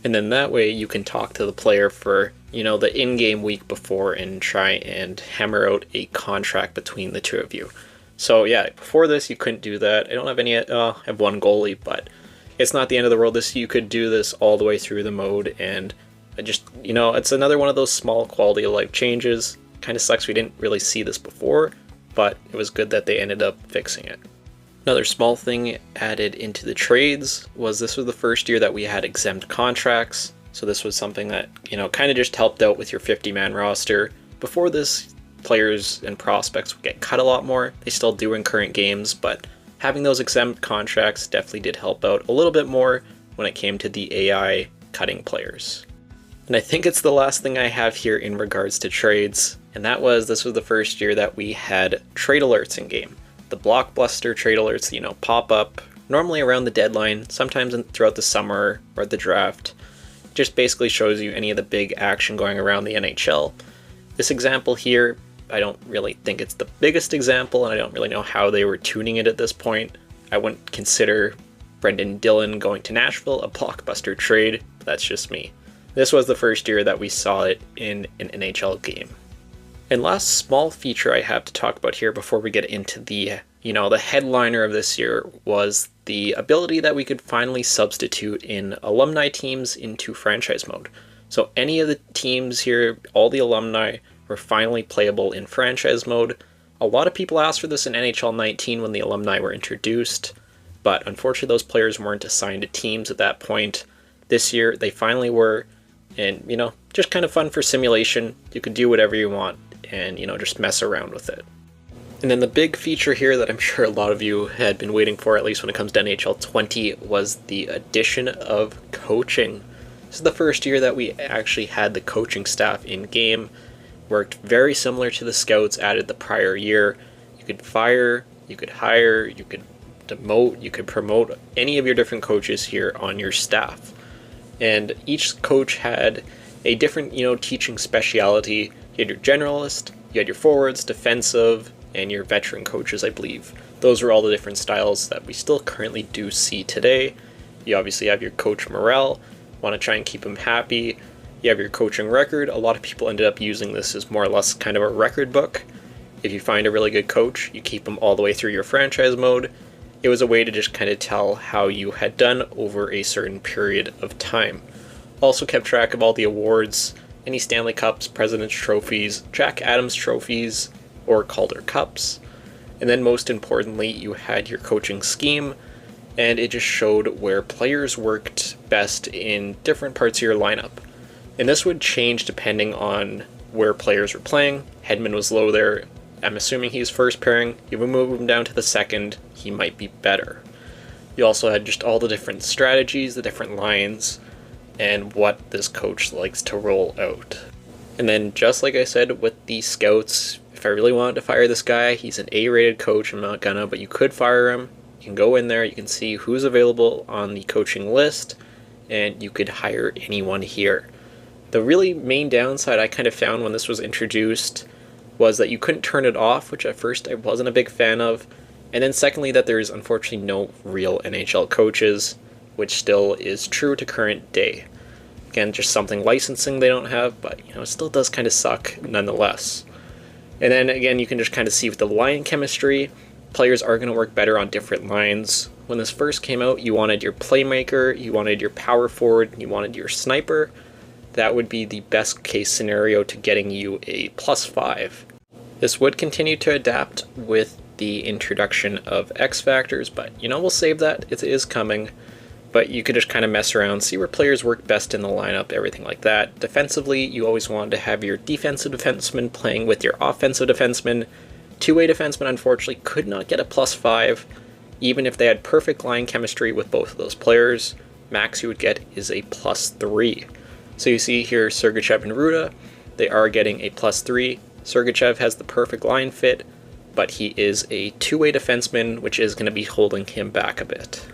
And then that way, you can talk to the player for, the in-game week before and try and hammer out a contract between the two of you. So yeah, before this, you couldn't do that. I don't have any, I have 1 goalie, but it's not the end of the world. You could do this all the way through the mode, and it's another one of those small quality of life changes. Kind of sucks we didn't really see this before, but it was good that they ended up fixing it. Another small thing added into the trades was this was the first year that we had exempt contracts. So this was something that, kind of just helped out with your 50-man roster. Before this, players and prospects would get cut a lot more. They still do in current games, but having those exempt contracts definitely did help out a little bit more when it came to the AI cutting players. And I think it's the last thing I have here in regards to trades, and this was the first year that we had trade alerts in game. The blockbuster trade alerts, pop up normally around the deadline, sometimes throughout the summer or the draft. Just basically shows you any of the big action going around the NHL. This example here, I don't really think it's the biggest example, and I don't really know how they were tuning it at this point. I wouldn't consider Brendan Dillon going to Nashville a blockbuster trade, but that's just me. This was the first year that we saw it in an NHL game. And last small feature I have to talk about here before we get into the headliner of this year was the ability that we could finally substitute in alumni teams into franchise mode. So any of the teams here, all the alumni, were finally playable in franchise mode. A lot of people asked for this in NHL 19 when the alumni were introduced, but unfortunately those players weren't assigned to teams at that point. This year they finally were, and just kind of fun for simulation. You could do whatever you want and just mess around with it. And then the big feature here that I'm sure a lot of you had been waiting for, at least when it comes to NHL 20, was the addition of coaching. This is the first year that we actually had the coaching staff in game. Worked very similar to the scouts added the prior year. You could fire, you could hire, you could demote, you could promote any of your different coaches here on your staff. And each coach had a different, teaching speciality. You had your generalist, you had your forwards, defensive, and your veteran coaches, I believe. Those are all the different styles that we still currently do see today. You obviously have your coach morale, want to try and keep him happy. You have your coaching record. A lot of people ended up using this as more or less kind of a record book. If you find a really good coach, you keep them all the way through your franchise mode. It was a way to just kind of tell how you had done over a certain period of time. Also kept track of all the awards, any Stanley Cups, President's Trophies, Jack Adams Trophies, or Calder Cups. And then most importantly, you had your coaching scheme, and it just showed where players worked best in different parts of your lineup. And this would change depending on where players were playing. Hedman was low there. I'm assuming he's first pairing. You would move him down to the second, he might be better. You also had just all the different strategies, the different lines, and what this coach likes to roll out. And then just like I said with the scouts, if I really wanted to fire this guy, he's an A-rated coach, I'm not gonna, but you could fire him. You can go in there, you can see who's available on the coaching list, and you could hire anyone here. The really main downside I kind of found when this was introduced was that you couldn't turn it off, which at first I wasn't a big fan of. And then secondly, that there's unfortunately no real NHL coaches, which still is true to current day. Again, just something licensing they don't have, but it still does kind of suck nonetheless. And then again, you can just kind of see with the line chemistry, players are going to work better on different lines. When this first came out, you wanted your playmaker, you wanted your power forward, you wanted your sniper. That would be the best case scenario to getting you a +5. This would continue to adapt with the introduction of X factors, but we'll save that. It is coming. But you could just kind of mess around, see where players work best in the lineup, everything like that. Defensively, you always wanted to have your defensive defenseman playing with your offensive defenseman. Two-way defensemen, unfortunately, could not get a +5, even if they had perfect line chemistry with both of those players. Max you would get is a +3. So you see here Sergachev and Ruda, they are getting a +3. Sergachev has the perfect line fit, but he is a two-way defenseman, which is going to be holding him back a bit.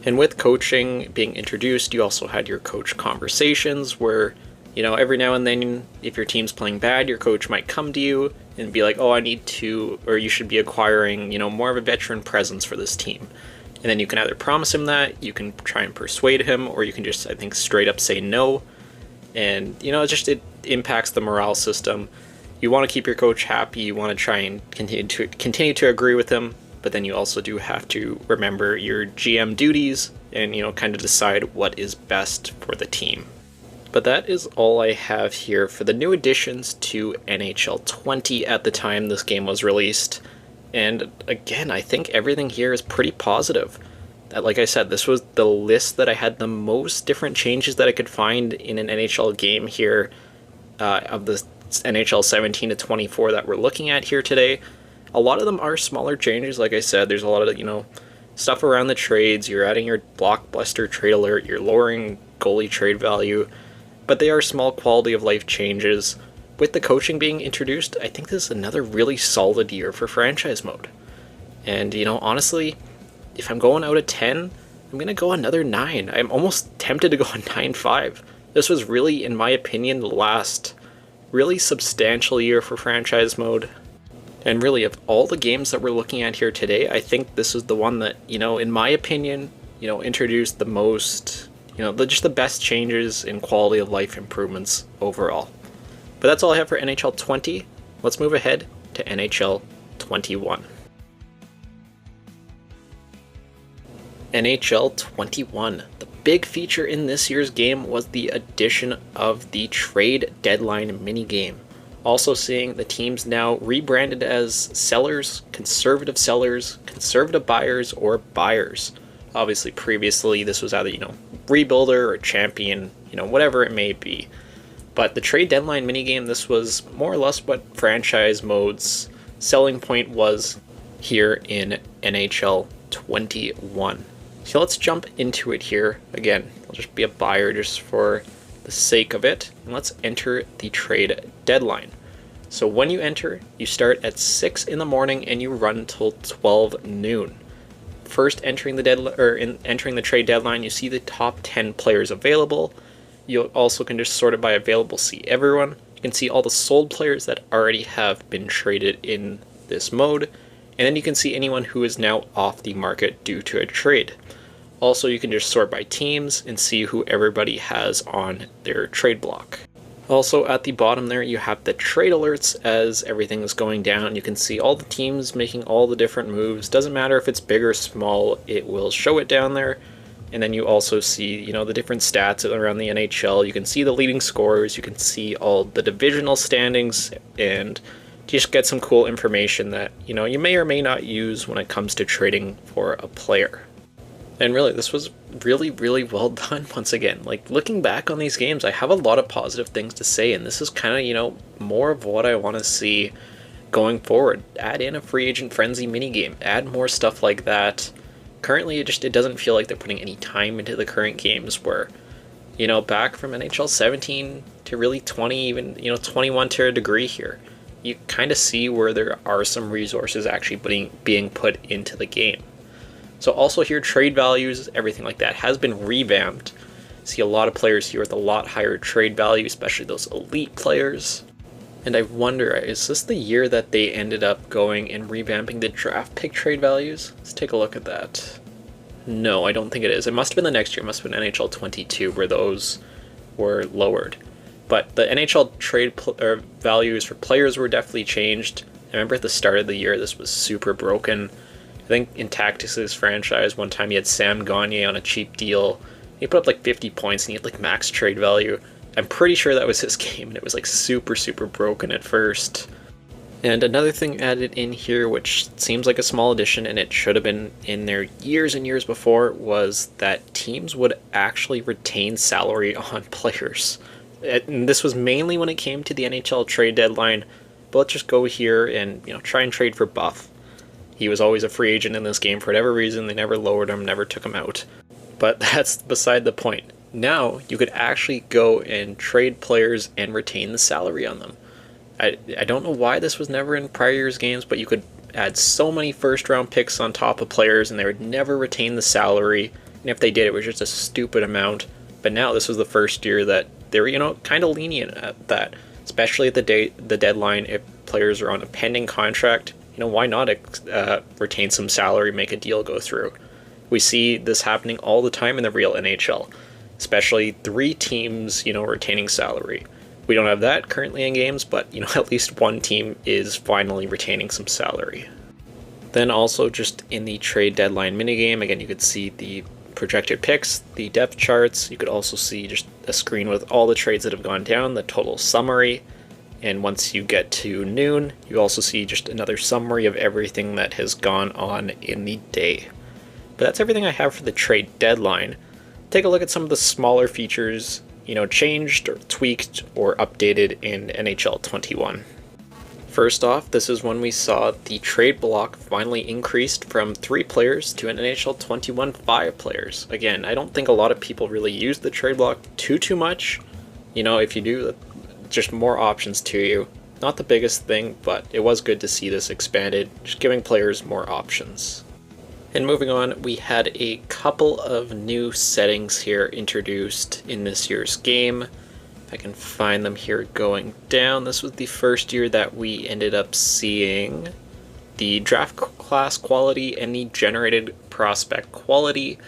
And with coaching being introduced, you also had your coach conversations where, every now and then, if your team's playing bad, your coach might come to you and be like, oh, I need to, or you should be acquiring, more of a veteran presence for this team. And then you can either promise him that, you can try and persuade him, or you can just, I think, straight up say no. And, it impacts the morale system. You want to keep your coach happy, you want to try and continue to agree with him, but then you also do have to remember your GM duties and, kind of decide what is best for the team. But that is all I have here for the new additions to NHL 20 at the time this game was released. And again, I think everything here is pretty positive. Like I said, this was the list that I had the most different changes that I could find in an NHL game here of the NHL 17 to 24 that we're looking at here today. A lot of them are smaller changes. Like I said, there's a lot of, stuff around the trades. You're adding your blockbuster trade alert. You're lowering goalie trade value. but they are small quality of life changes. With the coaching being introduced, I think this is another really solid year for franchise mode. And, honestly, if I'm going out of 10, I'm going to go another 9. I'm almost tempted to go a 9.5. This was really, in my opinion, the last really substantial year for franchise mode. And really, of all the games that we're looking at here today, I think this is the one that, in my opinion, introduced the most, just the best changes in quality of life improvements overall. But that's all I have for NHL 20. Let's move ahead to NHL 21. NHL 21. The big feature in this year's game was the addition of the trade deadline minigame. Also seeing the teams now rebranded as sellers, conservative buyers, or buyers. Obviously, previously this was either, rebuilder or champion, whatever it may be. But the trade deadline minigame, this was more or less what franchise mode's selling point was here in NHL 21. So let's jump into it here. Again, I'll just be a buyer just for the sake of it. And let's enter the trade deadline. So when you enter, you start at 6 in the morning and you run till 12 noon. First entering the entering the trade deadline, you see the top 10 players available. You also can just sort it by available, see everyone. You can see all the sold players that already have been traded in this mode. And then you can see anyone who is now off the market due to a trade. Also, you can just sort by teams and see who everybody has on their trade block. Also, at the bottom there, you have the trade alerts as everything is going down. You can see all the teams making all the different moves. Doesn't matter if it's big or small, it will show it down there. And then you also see, the different stats around the NHL. You can see the leading scorers. You can see all the divisional standings and just get some cool information that, you may or may not use when it comes to trading for a player. And really, this was really, really well done once again. Like, looking back on these games, I have a lot of positive things to say, and this is kind of, more of what I want to see going forward. Add in a free agent frenzy minigame. Add more stuff like that. Currently, it doesn't feel like they're putting any time into the current games where, back from NHL 17 to really 20, even, 21 to a degree here, you kind of see where there are some resources actually being put into the game. So also here, trade values, everything like that has been revamped. See a lot of players here with a lot higher trade value, especially those elite players. And I wonder, is this the year that they ended up going and revamping the draft pick trade values? Let's take a look at that. No, I don't think it is. It must have been the next year. It must have been NHL 22 where those were lowered. But the NHL trade values for players were definitely changed. I remember at the start of the year, this was super broken. I think in Tactics' franchise, one time he had Sam Gagner on a cheap deal. He put up like 50 points and he had like max trade value. I'm pretty sure that was his game, and it was like super, super broken at first. And another thing added in here, which seems like a small addition, and it should have been in there years and years before, was that teams would actually retain salary on players. And this was mainly when it came to the NHL trade deadline, but let's just go here and try and trade for Buff. He was always a free agent in this game for whatever reason. They never lowered him, never took him out. But that's beside the point. Now, you could actually go and trade players and retain the salary on them. I don't know why this was never in prior years' games, but you could add so many first-round picks on top of players, and they would never retain the salary. And if they did, it was just a stupid amount. But now, this was the first year that they were, kind of lenient at that. Especially at the deadline, if players are on a pending contract. Why not retain some salary, make a deal go through? We see this happening all the time in the real NHL, especially 3 teams, retaining salary. We don't have that currently in games, but, at least one team is finally retaining some salary. Then also just in the trade deadline minigame, again, you could see the projected picks, the depth charts. You could also see just a screen with all the trades that have gone down, the total summary. And once you get to noon, you also see just another summary of everything that has gone on in the day. But that's everything I have for the trade deadline. Take a look at some of the smaller features, changed or tweaked or updated in NHL 21. First off, this is when we saw the trade block finally increased from 3 players to an NHL 21 5 players. Again, I don't think a lot of people really use the trade block too much, you know, if you do, just more options to you. Not the biggest thing, but it was good to see this expanded, just giving players more options. And moving on, we had a couple of new settings here introduced in this year's game. If I can find them here going down, this was the first year that we ended up seeing the draft class quality and the generated prospect quality.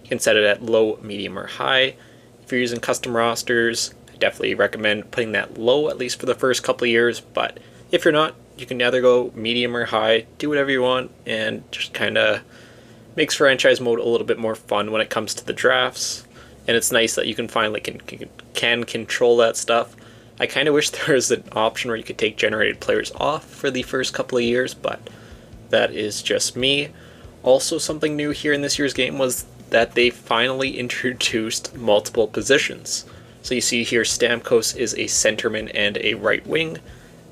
You can set it at low, medium, or high. If you're using custom rosters, I definitely recommend putting that low, at least for the first couple of years, but if you're not, you can either go medium or high, do whatever you want, and just kind of makes franchise mode a little bit more fun when it comes to the drafts. And it's nice that you can finally can control that stuff. I kind of wish there was an option where you could take generated players off for the first couple of years, but that is just me. Also, something new here in this year's game was that they finally introduced multiple positions. So you see here Stamkos is a centerman and a right wing.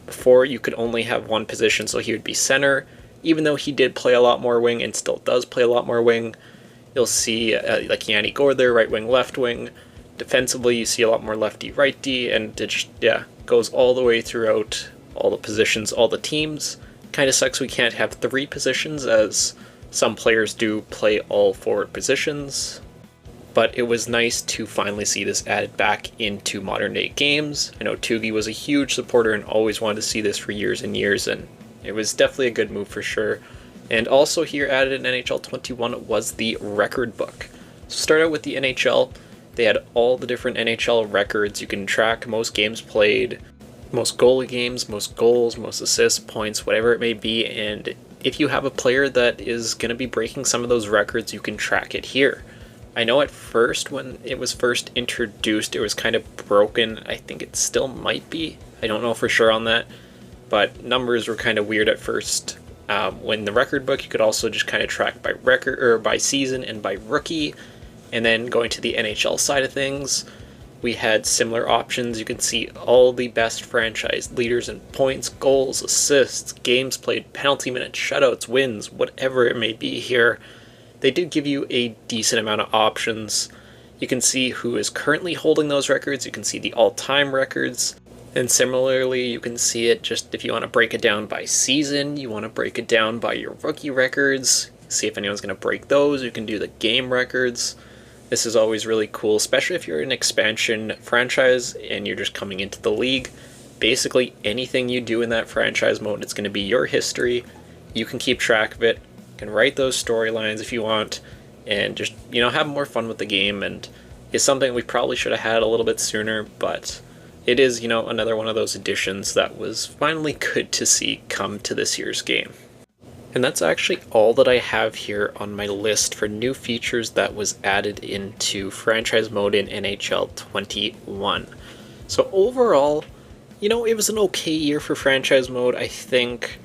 Before, you could only have one position, so he would be center. Even though he did play a lot more wing and still does play a lot more wing, you'll see like Yanni Gourde there, right wing, left wing. Defensively, you see a lot more lefty, righty, and it just, goes all the way throughout all the positions, all the teams. Kind of sucks we can't have 3 positions, as some players do play all forward positions. But it was nice to finally see this added back into modern day games. I know Tugi was a huge supporter and always wanted to see this for years and years, and it was definitely a good move for sure. And also here added in NHL 21 was the record book. So start out with the NHL. They had all the different NHL records. You can track most games played, most goalie games, most goals, most assists, points, whatever it may be. And if you have a player that is going to be breaking some of those records, you can track it here. I know at first when it was first introduced, it was kind of broken. I think it still might be. I don't know for sure on that. But numbers were kind of weird at first. When the record book, you could also just kind of track by record or by season and by rookie. And then going to the NHL side of things, we had similar options. You can see all the best franchise leaders in points, goals, assists, games played, penalty minutes, shutouts, wins, whatever it may be here. They did give you a decent amount of options. You can see who is currently holding those records. You can see the all-time records. And similarly, you can see it just if you want to break it down by season, you want to break it down by your rookie records, see if anyone's going to break those. You can do the game records. This is always really cool, especially if you're an expansion franchise and you're just coming into the league. Basically, anything you do in that franchise mode, it's going to be your history. You can keep track of it. You can write those storylines if you want, and just, have more fun with the game. And it's something we probably should have had a little bit sooner, but it is, another one of those additions that was finally good to see come to this year's game. And that's actually all that I have here on my list for new features that was added into franchise mode in NHL 21. So overall, it was an okay year for franchise mode. I think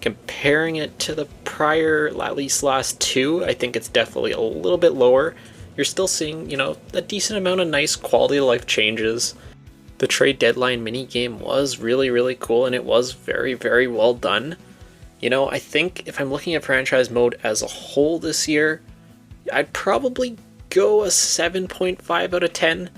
comparing it to the prior, at least last 2, I think it's definitely a little bit lower. You're still seeing, a decent amount of nice quality of life changes. The trade deadline minigame was really, really cool, and it was very, very well done. I think if I'm looking at franchise mode as a whole this year, I'd probably go a 7.5 out of 10.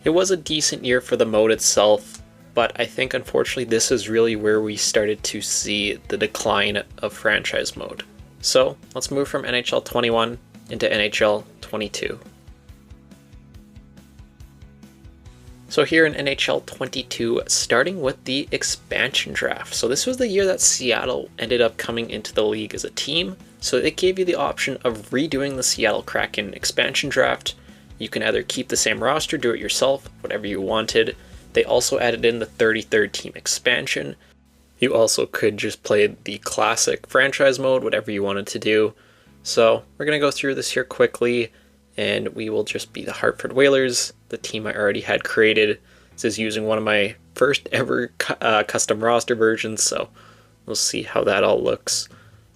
It was a decent year for the mode itself, but I think unfortunately this is really where we started to see the decline of franchise mode. So let's move from NHL 21 into NHL 22. So here in NHL 22, starting with the expansion draft. So this was the year that Seattle ended up coming into the league as a team. So it gave you the option of redoing the Seattle Kraken expansion draft. You can either keep the same roster, do it yourself, whatever you wanted. They also added in the 33rd team expansion. You also could just play the classic franchise mode, whatever you wanted to do. So we're going to go through this here quickly, and we will just be the Hartford Whalers, the team I already had created. This is using one of my first ever custom roster versions, so we'll see how that all looks.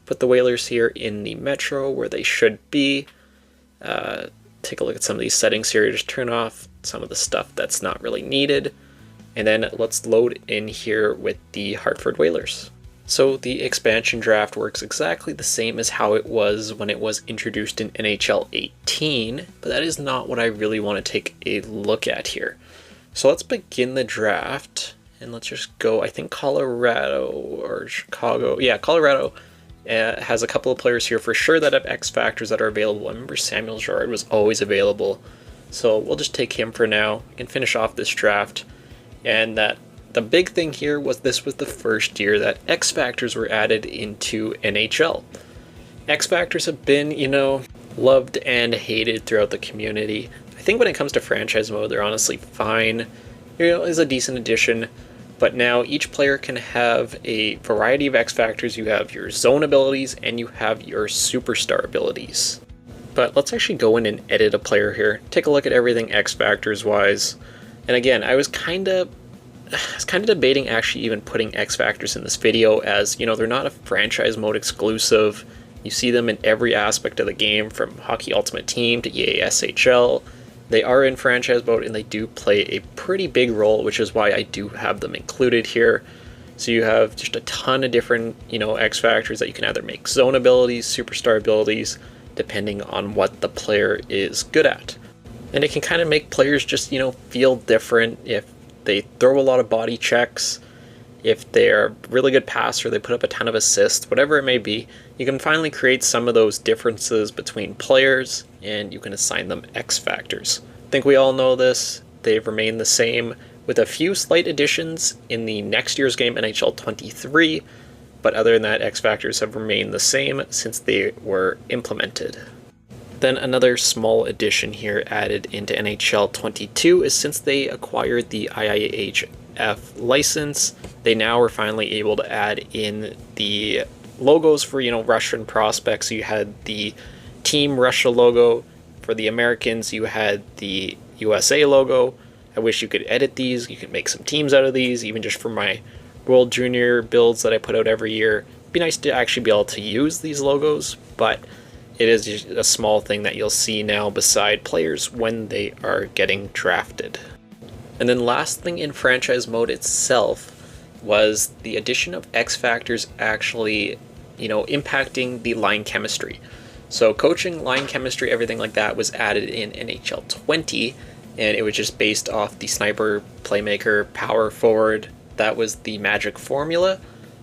Put the Whalers here in the Metro where they should be. Take a look at some of these settings here. Just turn off some of the stuff that's not really needed. And then let's load in here with the Hartford Whalers. So the expansion draft works exactly the same as how it was when it was introduced in NHL 18, but that is not what I really want to take a look at here. So let's begin the draft, and let's just go. I think Colorado or Chicago. Yeah, Colorado has a couple of players here for sure that have X factors that are available. I remember Samuel Girard was always available, so we'll just take him for now. We can finish off this draft, and that the big thing here was this was the first year that X factors were added into NHL. X factors have been, loved and hated throughout the community. I think when it comes to franchise mode, they're honestly fine. Is a decent addition, but now each player can have a variety of X factors. You have your zone abilities and you have your superstar abilities. But let's actually go in and edit a player here. Take a look at everything X factors wise. And again, I was kind of debating actually even putting X factors in this video, as they're not a franchise mode exclusive. You see them in every aspect of the game, from Hockey Ultimate Team to EA SHL. They are in franchise mode and they do play a pretty big role, which is why I do have them included here. So you have just a ton of different, X factors that you can either make zone abilities, superstar abilities, depending on what the player is good at. And it can kind of make players just, feel different if they throw a lot of body checks, if they're a really good passer, they put up a ton of assists, whatever it may be. You can finally create some of those differences between players, and you can assign them X factors. I think we all know this. They've remained the same, with a few slight additions in the next year's game, NHL 23, but other than that, X factors have remained the same since they were implemented. Then another small addition here added into NHL 22 is, since they acquired the IIHF license, they now are finally able to add in the logos for, Russian prospects. You had the Team Russia logo. For the Americans, you had the USA logo. I wish you could edit these. You could make some teams out of these, even just for my World Junior builds that I put out every year. It'd be nice to actually be able to use these logos, but it is just a small thing that you'll see now beside players when they are getting drafted. And then last thing in franchise mode itself was the addition of X factors actually, impacting the line chemistry. So coaching, line chemistry, everything like that was added in NHL 20, and it was just based off the sniper, playmaker, power forward. That was the magic formula.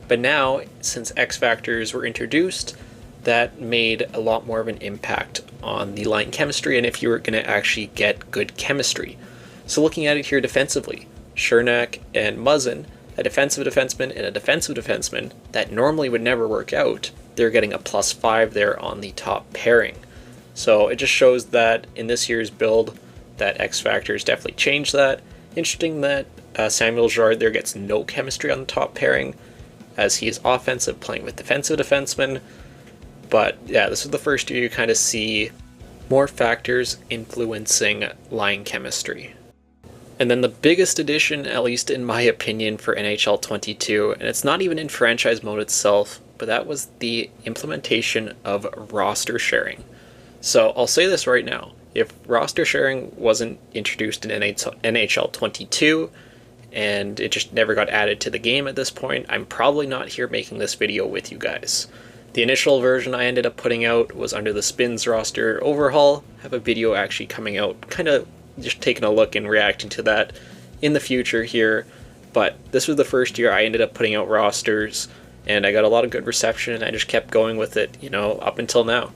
But now, since X factors were introduced, that made a lot more of an impact on the line chemistry and if you were going to actually get good chemistry. So looking at it here defensively, Chernak and Muzzin, a defensive defenseman and a defensive defenseman that normally would never work out, they're getting a +5 there on the top pairing. So it just shows that in this year's build, that X factors definitely changed that. Interesting that Samuel Girard there gets no chemistry on the top pairing, as he is offensive playing with defensive defensemen. But yeah, this is the first year you kind of see more factors influencing line chemistry. And then the biggest addition, at least in my opinion, for NHL 22, and it's not even in franchise mode itself, but that was the implementation of roster sharing. So I'll say this right now, if roster sharing wasn't introduced in NHL 22, and it just never got added to the game at this point, I'm probably not here making this video with you guys. The initial version I ended up putting out was under the Spins roster overhaul. I have a video actually coming out, kind of just taking a look and reacting to that in the future here. But this was the first year I ended up putting out rosters, and I got a lot of good reception, and I just kept going with it, up until now.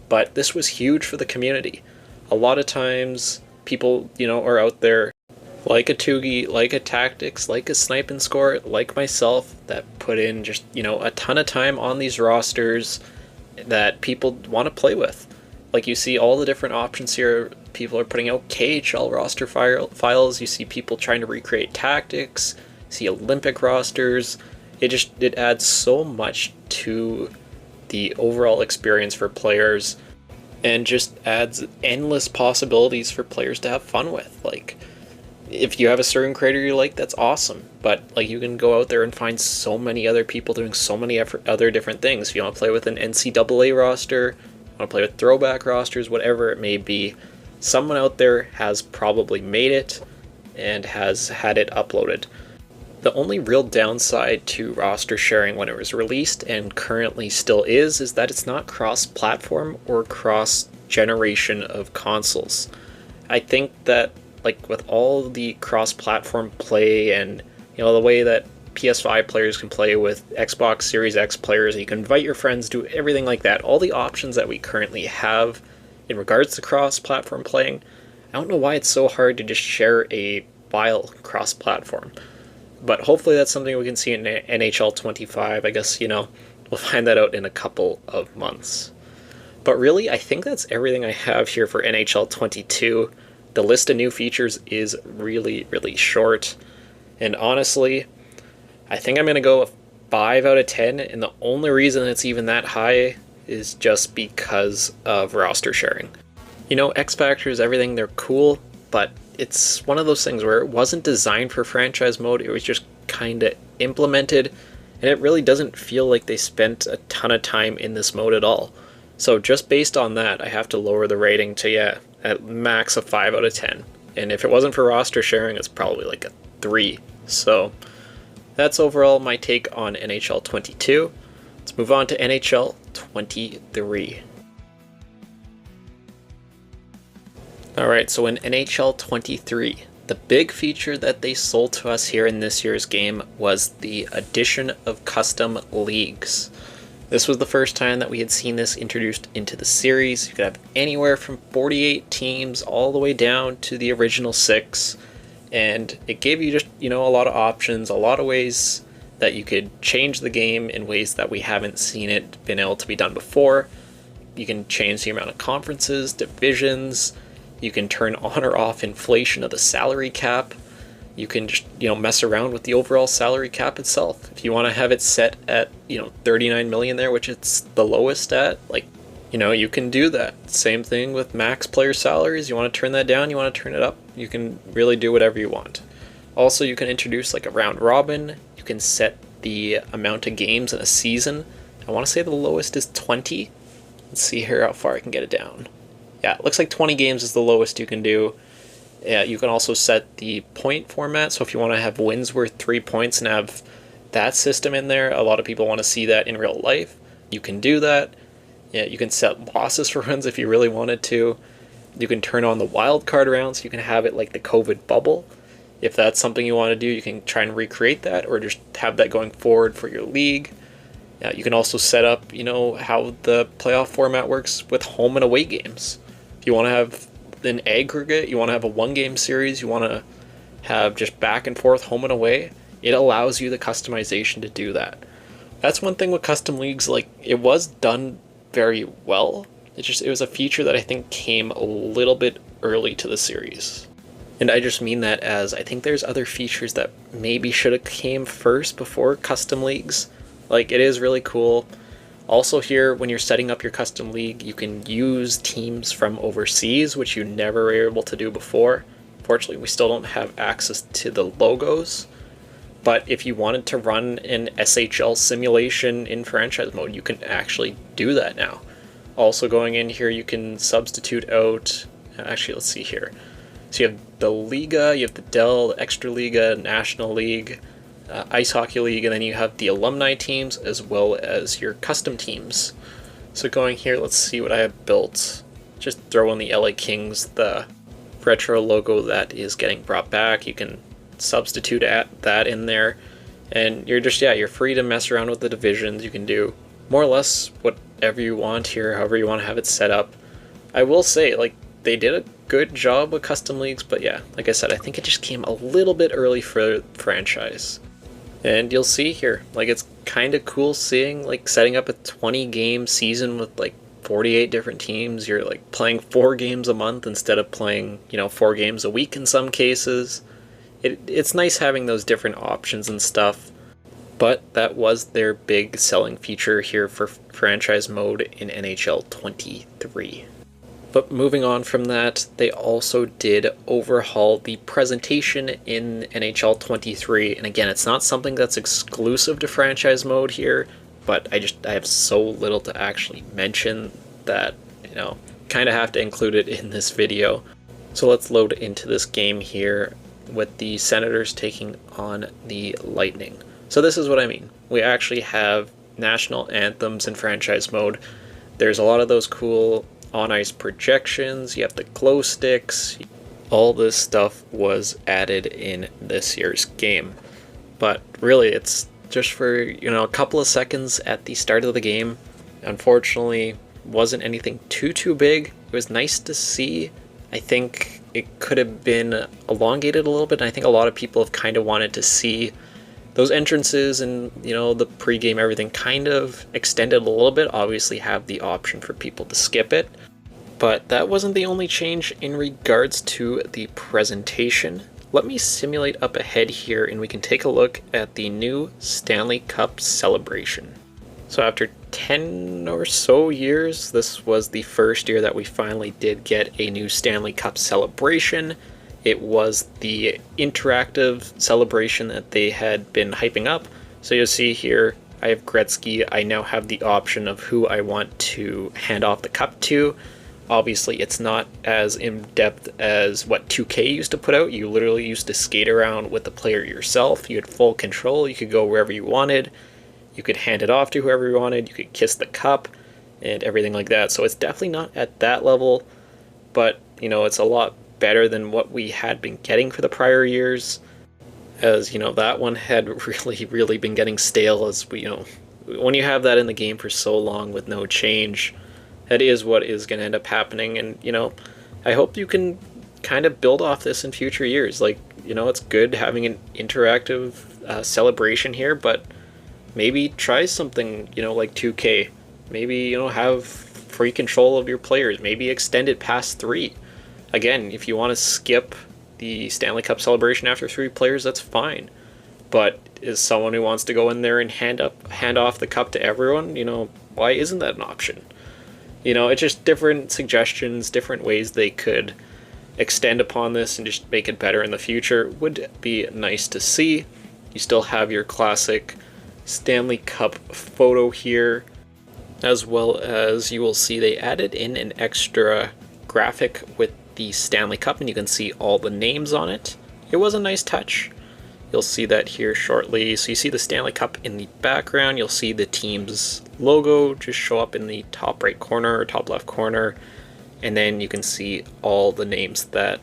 But this was huge for the community. A lot of times, people, are out there like a Tugi, like a Tactics, like a Snipe and Score, like myself, that put in just, a ton of time on these rosters that people want to play with. Like, you see all the different options here. People are putting out KHL roster files. You see people trying to recreate Tactics. You see Olympic rosters. It adds so much to the overall experience for players, and just adds endless possibilities for players to have fun with. Like, if you have a certain creator you like, that's awesome. But you can go out there and find so many other people doing so many other different things. If you want to play with an NCAA roster, want to play with throwback rosters, whatever it may be, someone out there has probably made it and has had it uploaded. The only real downside to roster sharing when it was released, and currently still is that it's not cross-platform or cross-generation of consoles. I think that like with all the cross-platform play and the way that PS5 players can play with Xbox Series X players, you can invite your friends, do everything like that. All the options that we currently have in regards to cross-platform playing, I don't know why it's so hard to just share a file cross-platform. But hopefully that's something we can see in NHL 25. I guess, we'll find that out in a couple of months. But really, I think that's everything I have here for NHL 22. The list of new features is really, really short. And honestly, I think I'm going to go a 5 out of 10. And the only reason it's even that high is just because of roster sharing. X Factors, everything, they're cool, but it's one of those things where it wasn't designed for franchise mode. It was just kind of implemented, and it really doesn't feel like they spent a ton of time in this mode at all. So just based on that, I have to lower the rating to, at max a 5 out of 10. And if it wasn't for roster sharing, it's probably like a 3. So that's overall my take on NHL 22. Let's move on to NHL 23. Alright, so in NHL 23, the big feature that they sold to us here in this year's game was the addition of custom leagues. This was the first time that we had seen this introduced into the series. You could have anywhere from 48 teams all the way down to the original 6, and it gave you just, a lot of options, a lot of ways that you could change the game in ways that we haven't seen it been able to be done before. You can change the amount of conferences, divisions. You can turn on or off inflation of the salary cap. You can just, mess around with the overall salary cap itself. If you want to have it set at, 39 million there, which it's the lowest at, you can do that. Same thing with max player salaries. You want to turn that down, you want to turn it up. You can really do whatever you want. Also, you can introduce like a round robin. You can set the amount of games in a season. I want to say the lowest is 20. Let's see here how far I can get it down. Yeah, it looks like 20 games is the lowest you can do. Yeah, you can also set the point format, so if you want to have wins worth 3 points and have that system in there, a lot of people want to see that in real life. You can do that. Yeah, you can set losses for wins if you really wanted to. You can turn on the wild card rounds, so you can have it like the COVID bubble. If that's something you want to do, you can try and recreate that, or just have that going forward for your league. Yeah, you can also set up, how the playoff format works with home and away games. If you want to have an aggregate, you want to have a 1-game series, you want to have just back and forth home and away, it allows you the customization to do that. That's one thing with custom leagues, it was done very well. It was a feature that I think came a little bit early to the series. And I just mean that as I think there's other features that maybe should have came first before custom leagues. It is really cool. Also here, when you're setting up your custom league, you can use teams from overseas, which you never were able to do before. Fortunately, we still don't have access to the logos. But if you wanted to run an SHL simulation in franchise mode, you can actually do that now. Also going in here, you can substitute out... Actually, let's see here. So you have the Liga, you have the Dell, the Extra Liga, National League, Ice Hockey League, and then you have the alumni teams as well as your custom teams. So going here, let's see what I have built. Just throw in the LA Kings, the retro logo that is getting brought back. You can substitute that in there, and you're just, you're free to mess around with the divisions. You can do more or less whatever you want here, however you want to have it set up. I will say, they did a good job with custom leagues, but like I said, I think it just came a little bit early for franchise. And you'll see here, it's kind of cool seeing, setting up a 20-game season with, 48 different teams. You're, playing 4 games a month instead of playing, 4 games a week in some cases. It's nice having those different options and stuff. But that was their big selling feature here for franchise mode in NHL 23. But moving on from that, they also did overhaul the presentation in NHL 23. And again, it's not something that's exclusive to franchise mode here, but I have so little to actually mention that, kind of have to include it in this video. So let's load into this game here with the Senators taking on the Lightning. So this is what I mean. We actually have national anthems in franchise mode. There's a lot of those cool on-ice projections, you have the glow sticks, All this stuff was added in this year's game. But really, it's just for, a couple of seconds at the start of the game. Unfortunately, wasn't anything too big. It was nice to see. I think it could have been elongated a little bit, and I think a lot of people have kind of wanted to see those entrances and, the pregame, everything kind of extended a little bit. Obviously have the option for people to skip it. But that wasn't the only change in regards to the presentation. Let me simulate up ahead here and we can take a look at the new Stanley Cup celebration. So after 10 or so years, this was the first year that we finally did get a new Stanley Cup celebration. It was the interactive celebration that they had been hyping up. So you'll see here, I have Gretzky. I now have the option of who I want to hand off the cup to. Obviously, it's not as in-depth as what 2K used to put out. You literally used to skate around with the player yourself. You had full control. You could go wherever you wanted. You could hand it off to whoever you wanted. You could kiss the cup and everything like that. So it's definitely not at that level, but, it's a lot better than what we had been getting for the prior years. As, that one had really been getting stale as we, when you have that in the game for so long with no change, that is what is going to end up happening. And, I hope you can kind of build off this in future years. Like, it's good having an interactive celebration here, but maybe try something, like 2K. Maybe, have free control of your players. Maybe extend it past 3. Again, if you want to skip the Stanley Cup celebration after 3 players, that's fine. But as someone who wants to go in there and hand off the cup to everyone, why isn't that an option? It's just different suggestions, different ways they could extend upon this and just make it better in the future. Would be nice to see. You still have your classic Stanley Cup photo here, as well as you will see they added in an extra graphic with the Stanley Cup, and you can see all the names on it. It was a nice touch. You'll see that here shortly. So you see the Stanley Cup in the background. You'll see the team's logo just show up in the top right corner or top left corner. And then you can see all the names that,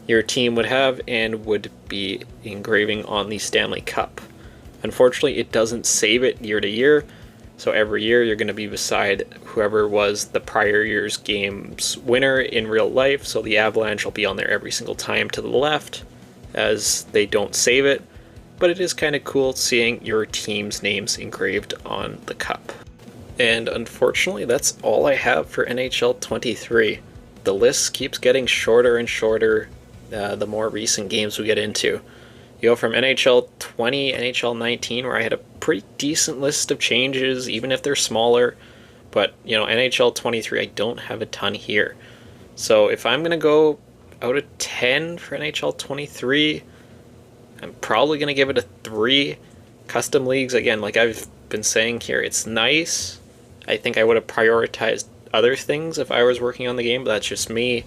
your team would have and would be engraving on the Stanley Cup. Unfortunately, it doesn't save it year to year. So every year you're going to be beside whoever was the prior year's game's winner in real life. So the Avalanche will be on there every single time to the left, as they don't save it, but it is kind of cool seeing your team's names engraved on the cup. And unfortunately, that's all I have for NHL 23. The list keeps getting shorter and shorter the more recent games we get into. You go from NHL 20, NHL 19, where I had a pretty decent list of changes, even if they're smaller, but, NHL 23, I don't have a ton here. So if I'm going to go out of 10 for NHL 23, I'm probably going to give it a 3. Custom leagues, again, like I've been saying here, it's nice. I think I would have prioritized other things if I was working on the game, but that's just me.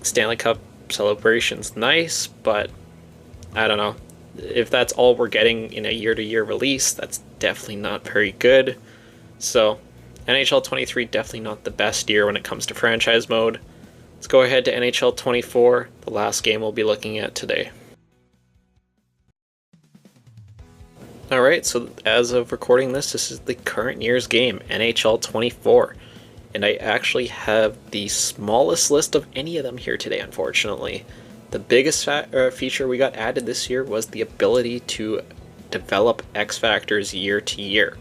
Stanley Cup celebration's nice, but I don't know. If that's all we're getting in a year-to-year release, that's definitely not very good. So NHL 23, definitely not the best year when it comes to franchise mode. Let's go ahead to NHL 24, the last game we'll be looking at today. Alright, so as of recording this is the current year's game, NHL 24. And I actually have the smallest list of any of them here today, unfortunately. The biggest feature we got added this year was the ability to develop X Factors year to year.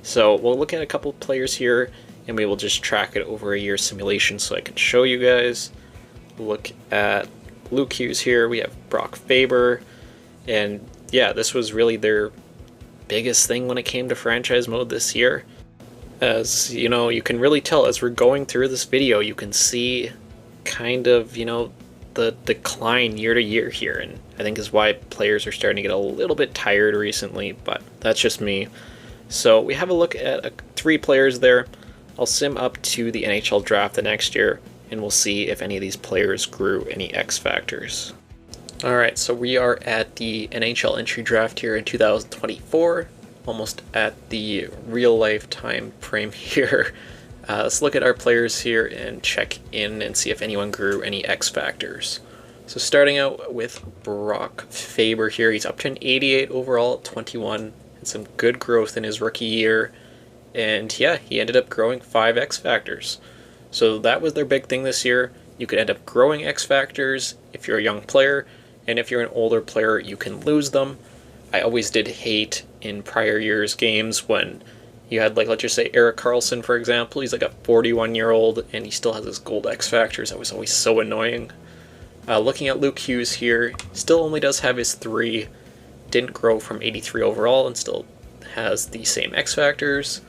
So we'll look at a couple of players here, and we will just track it over a year simulation so I can show you guys. Look at Luke Hughes here. We have Brock Faber. And yeah, this was really their biggest thing when it came to franchise mode this year. As you can really tell as we're going through this video, you can see kind of, the decline year to year here. And I think is why players are starting to get a little bit tired recently, but that's just me. So we have a look at 3 players there. I'll sim up to the NHL draft the next year, and we'll see if any of these players grew any X factors. Alright, so we are at the NHL entry draft here in 2024, almost at the real life time frame here. Let's look at our players here and check in and see if anyone grew any X factors. So starting out with Brock Faber here, he's up to an 88 overall at 21, and some good growth in his rookie year. And yeah, he ended up growing 5 X Factors. So that was their big thing this year. You could end up growing X Factors if you're a young player, and if you're an older player, you can lose them. I always did hate in prior years' games when you had, like, let's just say Erik Karlsson, for example. He's like a 41-year-old, and he still has his gold X Factors. That was always so annoying. Looking at Luke Hughes here, still only does have his 3. Didn't grow from 83 overall and still has the same X Factors.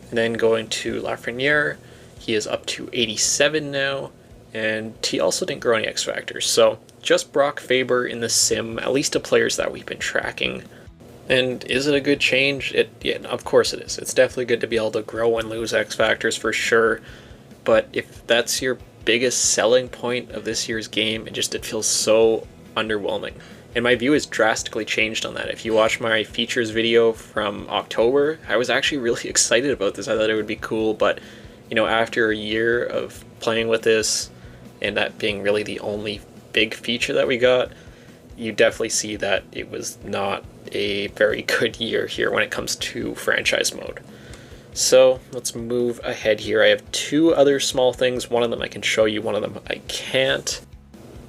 And then going to Lafreniere, he is up to 87 now, and he also didn't grow any X Factors. So just Brock Faber in the sim, at least to players that we've been tracking. And is it a good change? Yeah, of course it is. It's definitely good to be able to grow and lose X Factors for sure. But if that's your biggest selling point of this year's game, it feels so underwhelming. And my view has drastically changed on that. If you watch my features video from October, I was actually really excited about this. I thought it would be cool, but after a year of playing with this and that being really the only big feature that we got, you definitely see that it was not a very good year here when it comes to franchise mode. So let's move ahead here. I have 2 other small things. One of them I can show you, one of them I can't.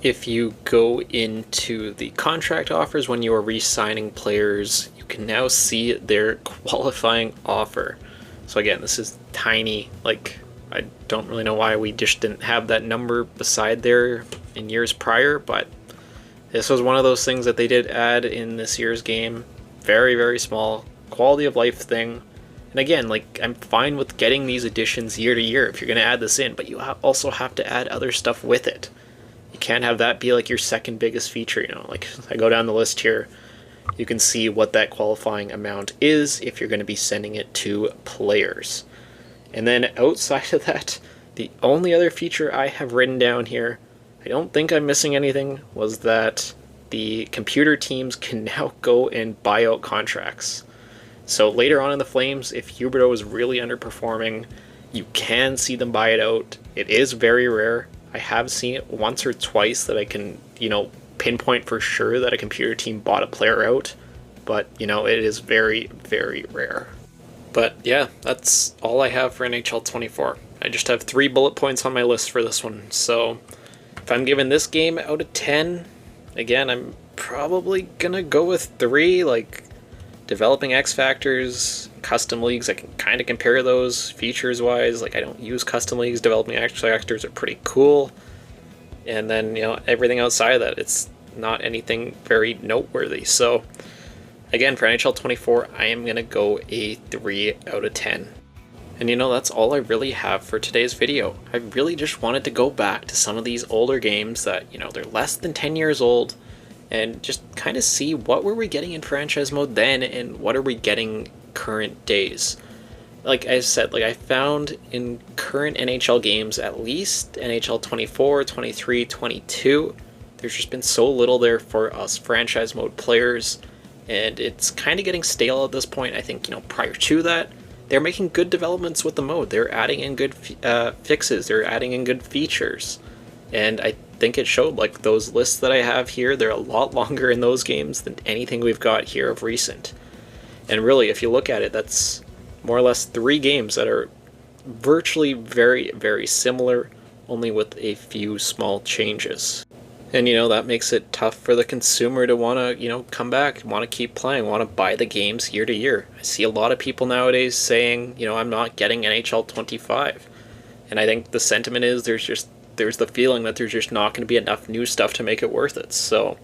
If you go into the contract offers when you are re-signing players, you can now see their qualifying offer. So again, this is tiny. Like, I don't really know why we just didn't have that number beside there in years prior, but this was one of those things that they did add in this year's game. Very, very small quality of life thing. And again, like, I'm fine with getting these additions year to year if you're going to add this in, but you also have to add other stuff with it. You can't have that be like your second biggest feature, Like, I go down the list here, you can see what that qualifying amount is if you're going to be sending it to players. And then outside of that, the only other feature I have written down here, I don't think I'm missing anything, was that the computer teams can now go and buy out contracts. So later on in the Flames, if Huberdeau is really underperforming, you can see them buy it out. It is very rare. I have seen it once or twice that I can, pinpoint for sure that a computer team bought a player out. But, it is very, very rare. But yeah, that's all I have for NHL 24. I just have 3 bullet points on my list for this one. So if I'm giving this game out of 10, again, I'm probably going to go with 3, like developing X Factors, custom leagues. I can kind of compare those features-wise. Like, I don't use custom leagues. Developing X Factors are pretty cool. And then, everything outside of that, it's not anything very noteworthy. So again, for NHL 24, I am going to go a 3 out of 10. And that's all I really have for today's video. I really just wanted to go back to some of these older games that, they're less than 10 years old, and just kind of see what were we getting in franchise mode then and what are we getting current days. Like I said, I found in current NHL games, at least NHL 24, 23, 22, there's just been so little there for us franchise mode players, and it's kind of getting stale at this point. I think, prior to that, they're making good developments with the mode. They're adding in good fixes. They're adding in good features. And I think it showed. Like, those lists that I have here, they're a lot longer in those games than anything we've got here of recent. And really, if you look at it, that's more or less 3 games that are virtually very, very similar, only with a few small changes. And, that makes it tough for the consumer to want to, come back, want to keep playing, want to buy the games year to year. I see a lot of people nowadays saying, I'm not getting NHL 25. And I think the sentiment is there's the feeling that there's just not going to be enough new stuff to make it worth it. So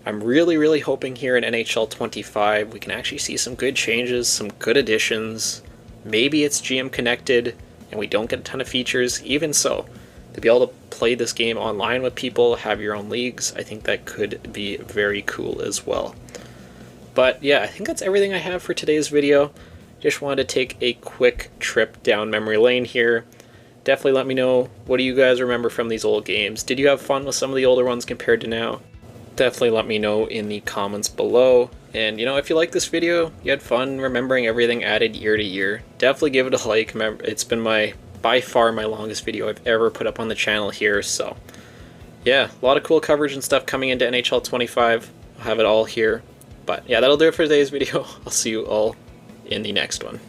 I'm really, really hoping here in NHL 25 we can actually see some good changes, some good additions. Maybe it's GM connected and we don't get a ton of features. Even so, to be able to play this game online with people, have your own leagues, I think that could be very cool as well. But yeah, I think that's everything I have for today's video. Just wanted to take a quick trip down memory lane here. Definitely let me know, what do you guys remember from these old games? Did you have fun with some of the older ones compared to now? Definitely let me know in the comments below. And if you like this video, you had fun remembering everything added year to year, definitely give it a like. Remember, it's been by far my longest video I've ever put up on the channel here, so yeah, a lot of cool coverage and stuff coming into NHL 25. I'll have it all here. But yeah, that'll do it for today's video. I'll see you all in the next one.